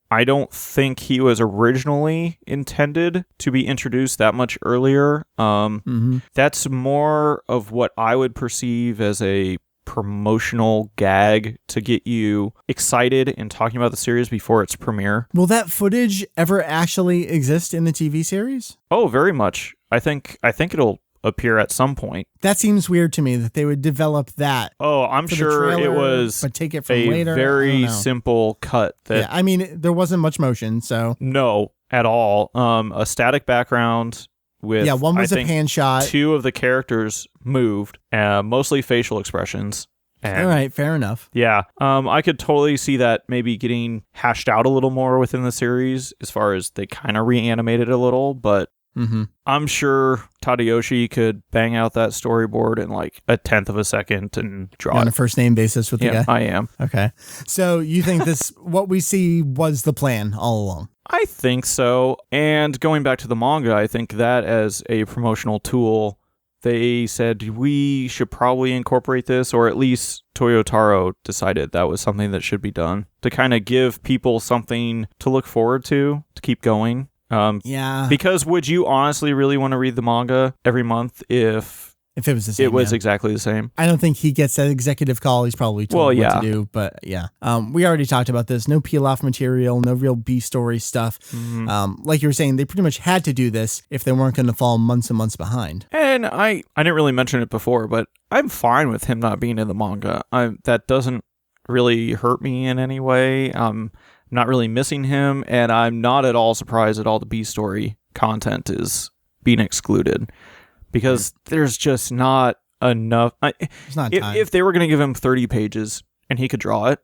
I don't think he was originally intended to be introduced that much earlier. That's more of what I would perceive as a promotional gag to get you excited and talking about the series before its premiere. Will that footage ever actually exist in the TV series? Oh, very much. I think it'll appear at some point. That seems weird to me that they would develop that. Oh, I'm sure trailer, it was but take it from a later. very simple cut. That I mean, there wasn't much motion, so no, at all. A static background with one was a pan shot. Two of the characters moved, mostly facial expressions. And, all right, fair enough. Yeah, I could totally see that maybe getting hashed out a little more within the series as far as they kind of reanimated a little, but I'm sure Tadayoshi could bang out that storyboard in like a 1/10 of a second and draw on a first name basis with the guy? I am. Okay. So you think this, what we see was the plan all along? I think so. And going back to the manga, I think that as a promotional tool, they said we should probably incorporate this, or at least Toyotarō decided that was something that should be done to kind of give people something to look forward to keep going. Because would you honestly really want to read the manga every month if it was the same? It was exactly the same. I don't think he gets that executive call. He's probably told what to do, but we already talked about this. No peel off material, no real B story stuff. Like you were saying, they pretty much had to do this if they weren't going to fall months and months behind. And I didn't really mention it before, but I'm fine with him not being in the manga. That doesn't really hurt me in any way. Not really missing him, and I'm not at all surprised that all the B-story content is being excluded, because there's just not enough. If they were going to give him 30 pages and he could draw it,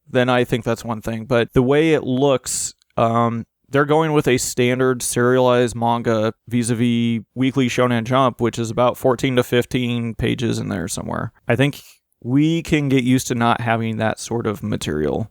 then I think that's one thing. But the way it looks, they're going with a standard serialized manga vis-a-vis Weekly Shonen Jump, which is about 14 to 15 pages in there somewhere. I think we can get used to not having that sort of material.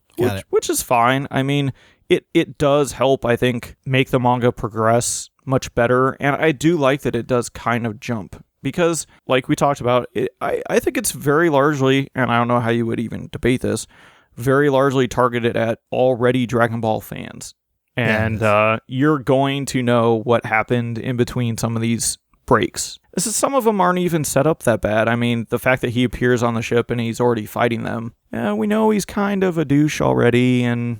Which is fine. I mean, it does help, I think, make the manga progress much better. And I do like that it does kind of jump. Because, like we talked about, I think it's very largely, and I don't know how you would even debate this, very largely targeted at already Dragon Ball fans. And you're going to know what happened in between some of these breaks. Some of them aren't even set up that bad. I mean, the fact that he appears on the ship and he's already fighting them, we know he's kind of a douche already, and,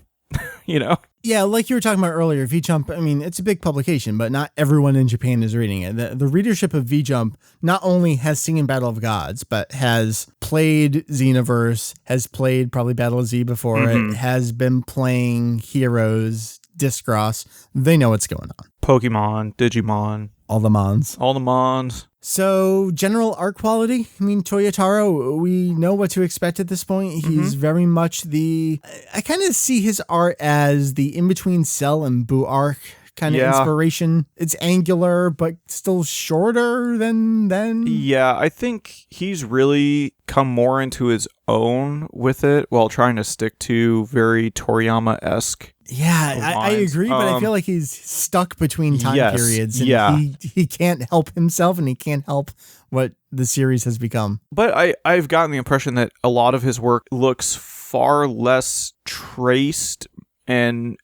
Yeah, like you were talking about earlier, V-Jump, I mean, it's a big publication, but not everyone in Japan is reading it. The readership of V-Jump not only has seen Battle of Gods, but has played Xenoverse, has played probably Battle of Z before it, has been playing Heroes, Discross. They know what's going on. Pokemon, Digimon. All the Mons. All the Mons. So, general art quality. I mean, Toyotarō, we know what to expect at this point. He's very much I kind of see his art as the in-between Cell and Boo arc kind of inspiration. It's angular, but still shorter than. Yeah, I think he's really come more into his own with it while trying to stick to very Toriyama-esque. Yeah, I agree, but I feel like he's stuck between time periods. And he can't help himself, and he can't help what the series has become. But I've gotten the impression that a lot of his work looks far less traced, and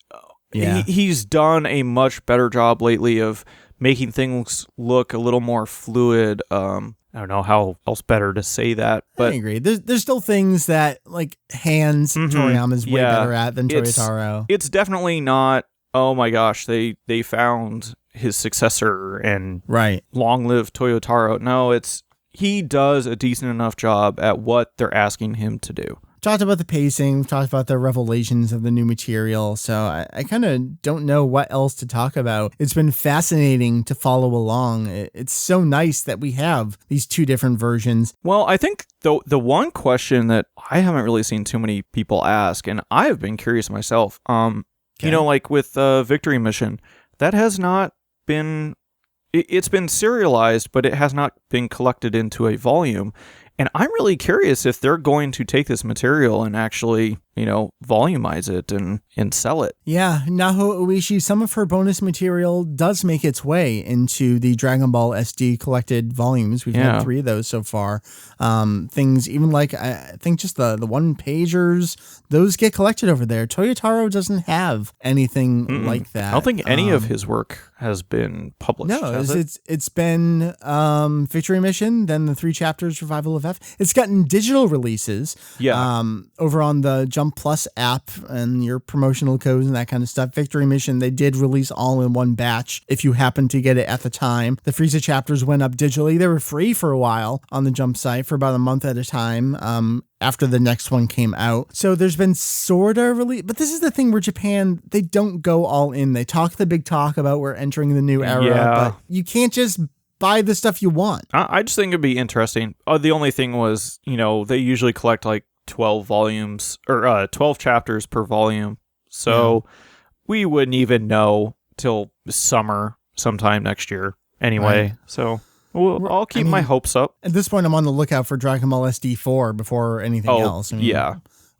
he's done a much better job lately of making things look a little more fluid. I don't know how else better to say that, but I agree. There's still things that like hands Toriyama's way better at than Toyotarō. It's definitely not, oh my gosh, they found his successor and long live Toyotarō. No, he does a decent enough job at what they're asking him to do. Talked about the pacing, we've talked about the revelations of the new material, so I kind of don't know what else to talk about. It's been fascinating to follow along. It's so nice that we have these two different versions. Well, I think the one question that I haven't really seen too many people ask, and I've been curious myself, you know, like with Victory Mission, that has not been, it's been serialized, but it has not been collected into a volume. And I'm really curious if they're going to take this material and actually, you know, volumize it and sell it. Yeah, Naho Ueshi, some of her bonus material does make its way into the Dragon Ball SD collected volumes. We've had 3 of those so far. Things even like, I think just the one-pagers, those get collected over there. Toyotarō doesn't have anything like that. I don't think any of his work has been published. No, it's been Victory Mission, then the 3 chapters, Revival of F. It's gotten digital releases over on the Jump Plus app and your promotional codes and that kind of stuff. Victory Mission, they did release all in one batch if you happen to get it at the time. The Frieza chapters went up digitally. They were free for a while on the Jump site for about a month at a time after the next one came out. So there's been sort of release, but this is the thing where Japan, they don't go all in. They talk the big talk about we're entering the new era, but you can't just buy the stuff you want. I just think it'd be interesting. The only thing was, you know, they usually collect like 12 volumes or 12 chapters per volume. So we wouldn't even know till summer sometime next year anyway. So I'll keep my hopes up. At this point, I'm on the lookout for Dragon Ball SD 4 before anything else. I mean,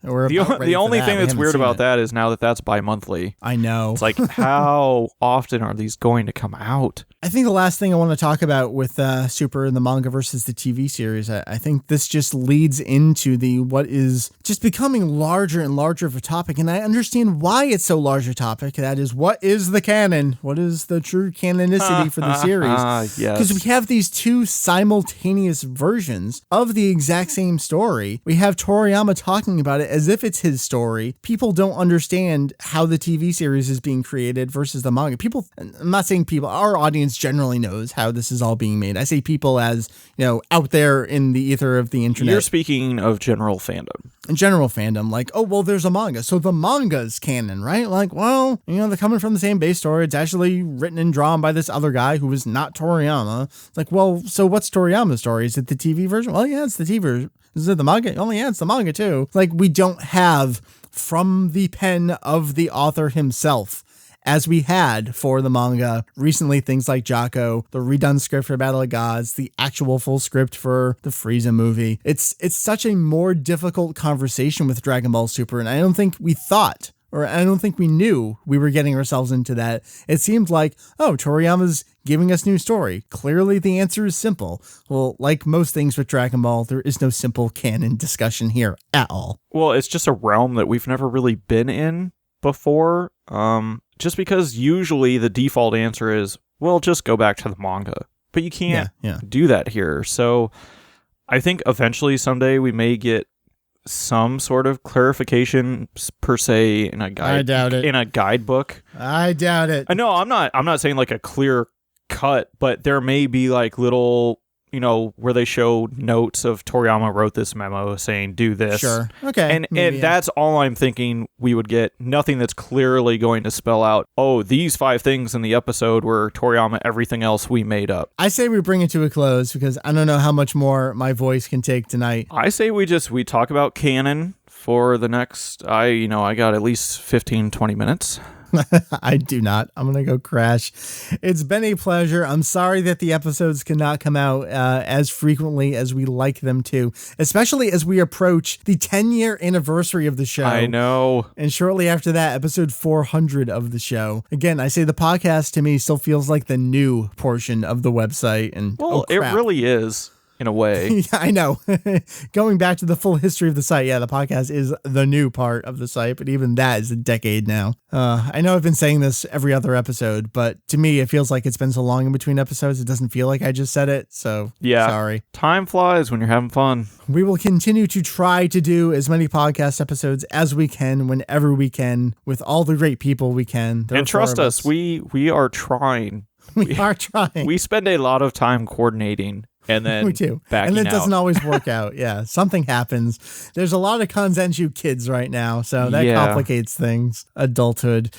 the only thing that's weird about that is now that that's bi-monthly. I know. It's like, how often are these going to come out? I think the last thing I want to talk about with Super and the manga versus the TV series, I think this just leads into what is just becoming larger and larger of a topic. And I understand why it's so large a topic. That is, what is the canon? What is the true canonicity for the series? Because we have these 2 simultaneous versions of the exact same story. We have Toriyama talking about it as if it's his story. People don't understand how the TV series is being created versus the manga. I'm not saying people, our audience generally knows how this is all being made. I say people as, you know, out there in the ether of the internet. You're speaking of general fandom. General fandom, like, oh, well, there's a manga, so the manga's canon, right? Like, well, you know, they're coming from the same base story. It's actually written and drawn by this other guy who was not Toriyama. It's like, well, so what's Toriyama's story? Is it the TV version? Well, yeah, it's the TV version. Is it the manga? Oh, yeah, it's the manga too. Like, we don't have from the pen of the author himself, as we had for the manga recently, things like Jocko, the redone script for Battle of Gods, the actual full script for the Frieza movie. It's such a more difficult conversation with Dragon Ball Super, and I don't think we thought, or I don't think we knew we were getting ourselves into that. It seemed like, oh, Toriyama's giving us new story. Clearly the answer is simple. Well, like most things with Dragon Ball, there is no simple canon discussion here at all. Well, it's just a realm that we've never really been in before. Just because usually the default answer is, well, just go back to the manga. But you can't do that here. So I think eventually someday we may get some sort of clarification per se in a guide. I doubt it. In a guidebook. I doubt it. I know I'm not saying like a clear cut, but there may be like little, where they show notes of Toriyama wrote this memo saying do this. Sure. Okay. And that's all I'm thinking we would get. Nothing that's clearly going to spell out, oh, these 5 things in the episode were Toriyama, everything else we made up. I say we bring it to a close because I don't know how much more my voice can take tonight. I say we talk about canon for the next, I got at least 15, 20 minutes. I do not. I'm going to go crash. It's been a pleasure. I'm sorry that the episodes cannot come out as frequently as we like them to, especially as we approach the 10-year anniversary of the show. I know. And shortly after that, episode 400 of the show. Again, I say the podcast to me still feels like the new portion of the website. And it really is. In a way. Yeah, I know. Going back to the full history of the site, the podcast is the new part of the site, but even that is a decade now. I know I've been saying this every other episode, but to me, it feels like it's been so long in between episodes, it doesn't feel like I just said it, so sorry. Time flies when you're having fun. We will continue to try to do as many podcast episodes as we can, whenever we can, with all the great people we can. And trust us, we are trying. We are trying. We spend a lot of time coordinating. And then we do. And it doesn't always work out. Yeah. Something happens. There's a lot of Kanzenshuu kids right now, so that complicates things. Adulthood.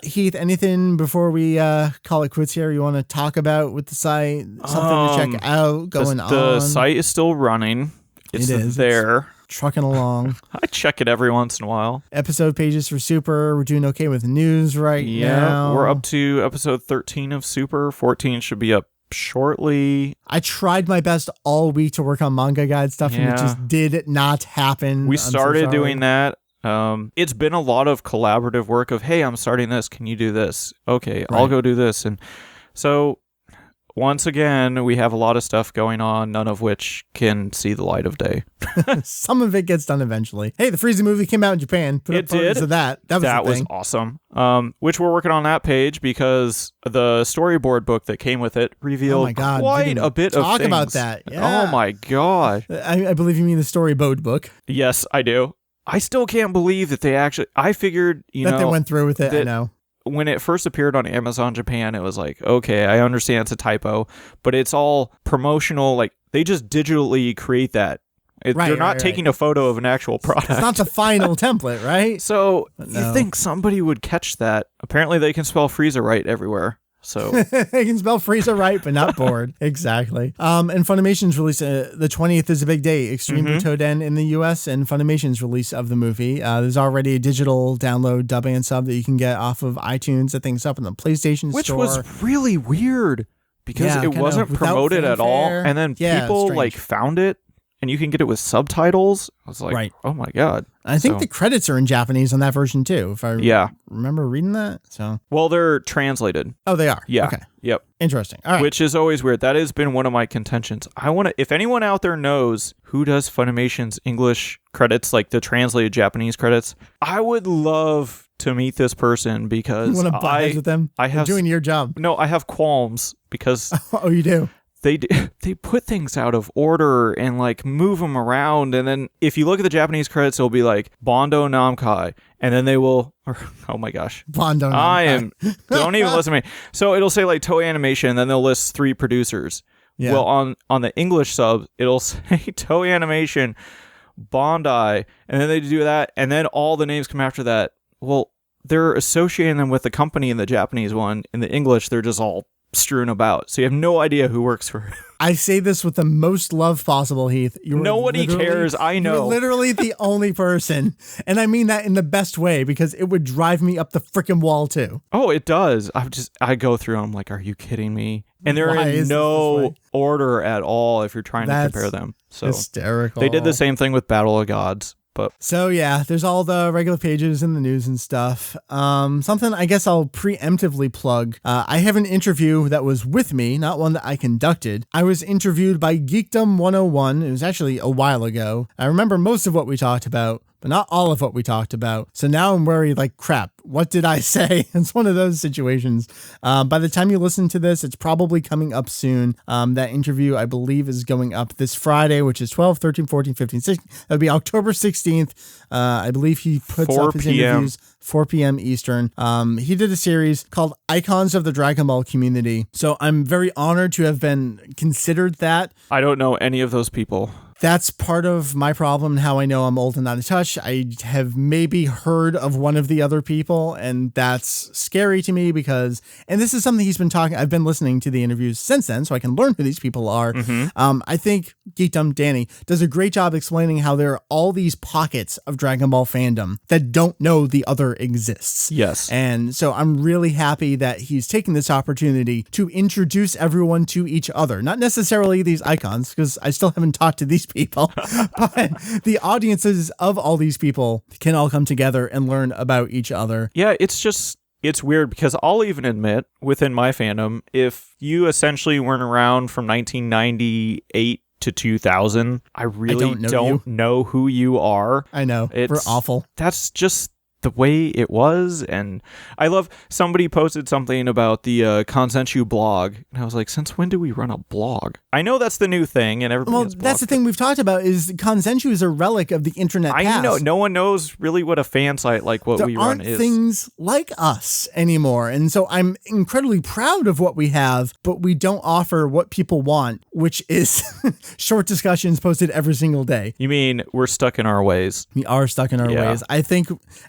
Heath, anything before we call it quits here you want to talk about with the site? Something to check out going on? The site is still running. It is there. It's trucking along. I check it every once in a while. Episode pages for Super. We're doing okay with news now. Yeah. We're up to episode 13 of Super. 14 should be up shortly. I tried my best all week to work on manga guide stuff, and it just did not happen. We started doing that. It's been a lot of collaborative work of, hey, I'm starting this. Can you do this? Okay, right. I'll go do this. And so once again, we have a lot of stuff going on, none of which can see the light of day. Some of it gets done eventually. Hey, the Frieza movie came out in Japan. It did. Of that was awesome. Which we're working on that page because the storyboard book that came with it revealed quite a bit of things. Talk about that. Yeah. Oh my God. I believe you mean the storyboard book. Yes, I do. I still can't believe that they actually, I figured, they went through with it. I know. When it first appeared on Amazon Japan, it was like, okay, I understand it's a typo, but it's all promotional. Like, they just digitally create that. They're not taking a photo of an actual product. It's not the final template, right? So you think somebody would catch that. Apparently they can spell Frieza right everywhere. So they can spell Frieza right, but not bored. Exactly. And Funimation's release, the 20th is a big day. Extreme Butoden in the US and Funimation's release of the movie. There's already a digital download dub and sub that you can get off of iTunes. That thing's up in the PlayStation Which store. Which was really weird because it wasn't promoted at all. And then people found it. And you can get it with subtitles. I was like, oh my God. I think the credits are in Japanese on that version too, if I remember reading that. So, well, they're translated. Oh, they are? Yeah. Okay. Yep. Interesting. All right. Which is always weird. That has been one of my contentions. If anyone out there knows who does Funimation's English credits, like the translated Japanese credits, I would love to meet this person because you want to buy with them? You're doing your job. No, I have qualms because. Oh, you do? They put things out of order and like move them around, and then if you look at the Japanese credits, it'll be like Bondo Namkai, and then they will. Oh my gosh, Bondo Namkai. Don't even listen to me. So it'll say like Toei Animation, and then they'll list 3 producers. Yeah. Well, on the English sub, it'll say Toei Animation, Bondi, and then they do that, and then all the names come after that. Well, they're associating them with the company in the Japanese one. In the English, they're just all strewn about, so you have no idea who works for. I say this with the most love possible, Heath. Nobody cares. I know. You're literally the only person, and I mean that in the best way because it would drive me up the freaking wall too. Oh, it does. I go through. I'm like, are you kidding me? And they're in no order at all if you're trying to compare them. So hysterical. They did the same thing with Battle of Gods. But so yeah, there's all the regular pages in the news and stuff. Something I guess I'll preemptively plug. I have an interview that was with me, not one that I conducted. I was interviewed by Geekdom 101. It was actually a while ago. I remember most of what we talked about, but but not all of what we talked about. So now I'm worried, like, crap, what did I say? It's one of those situations. By the time you listen to this, it's probably coming up soon. That interview, I believe, is going up this Friday, which is 12, 13, 14, 15, 16. That'll be October 16th. I believe he puts up his interviews 4 p.m. Eastern. He did a series called Icons of the Dragon Ball Community. So I'm very honored to have been considered that. I don't know any of those people. That's part of my problem and how I know I'm old and out of touch. I have maybe heard of one of the other people, and that's scary to me because, and this is something he's been talking, I've been listening to the interviews since then, so I can learn who these people are. I think Geekdom Danny does a great job explaining how there are all these pockets of Dragon Ball fandom that don't know the other exists. Yes. And so I'm really happy that he's taking this opportunity to introduce everyone to each other. Not necessarily these icons, because I still haven't talked to these people, but the audiences of all these people can all come together and learn about each other. Yeah, it's weird because I'll even admit within my fandom, if you essentially weren't around from 1998 to 2000, I really don't know who you are. I know. We're awful. That's just the way it was. And I love somebody posted something about the Kanzenshuu blog, and I was like, since when do we run a blog? I know that's the new thing, and everybody has blogs. That's the thing we've talked about is Kanzenshuu is a relic of the internet past. I know. No one knows really what a fan site like what we run is. There aren't things like us anymore. And so I'm incredibly proud of what we have, but we don't offer what people want, which is short discussions posted every single day. You mean we're stuck in our ways? We are stuck in our ways. I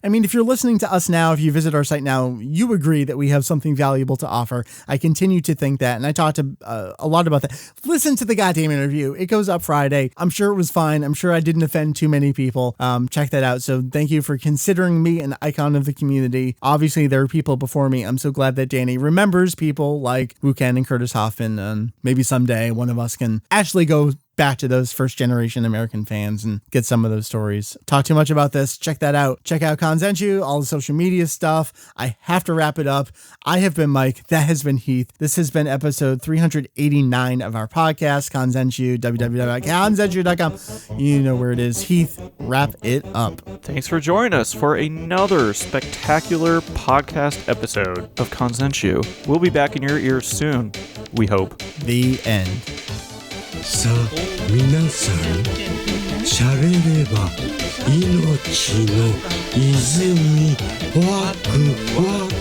mean, if you're listening to us now, if you visit our site now, you agree that we have something valuable to offer. I continue to think that, and I talked a lot about that. Listen to the goddamn interview. It goes up Friday. I'm sure it was fine. I'm sure I didn't offend too many people. Check that out. So thank you for considering me an icon of the community. Obviously, there are people before me. I'm so glad that Danny remembers people like Wuken and Curtis Hoffman, and maybe someday one of us can actually go back to those first generation American fans and get some of those stories. Talk too much about this. Check that out. Check out Kanzenshuu, all the social media stuff. I have to wrap it up. I have been Mike. That has been Heath. This has been episode 389 of our podcast, Kanzenshuu, www.kanzenshuu.com. You know where it is. Heath, wrap it up. Thanks for joining us for another spectacular podcast episode of Kanzenshuu. We'll be back in your ears soon, we hope. The end. さあ皆さんしゃべれば命の泉ワクワク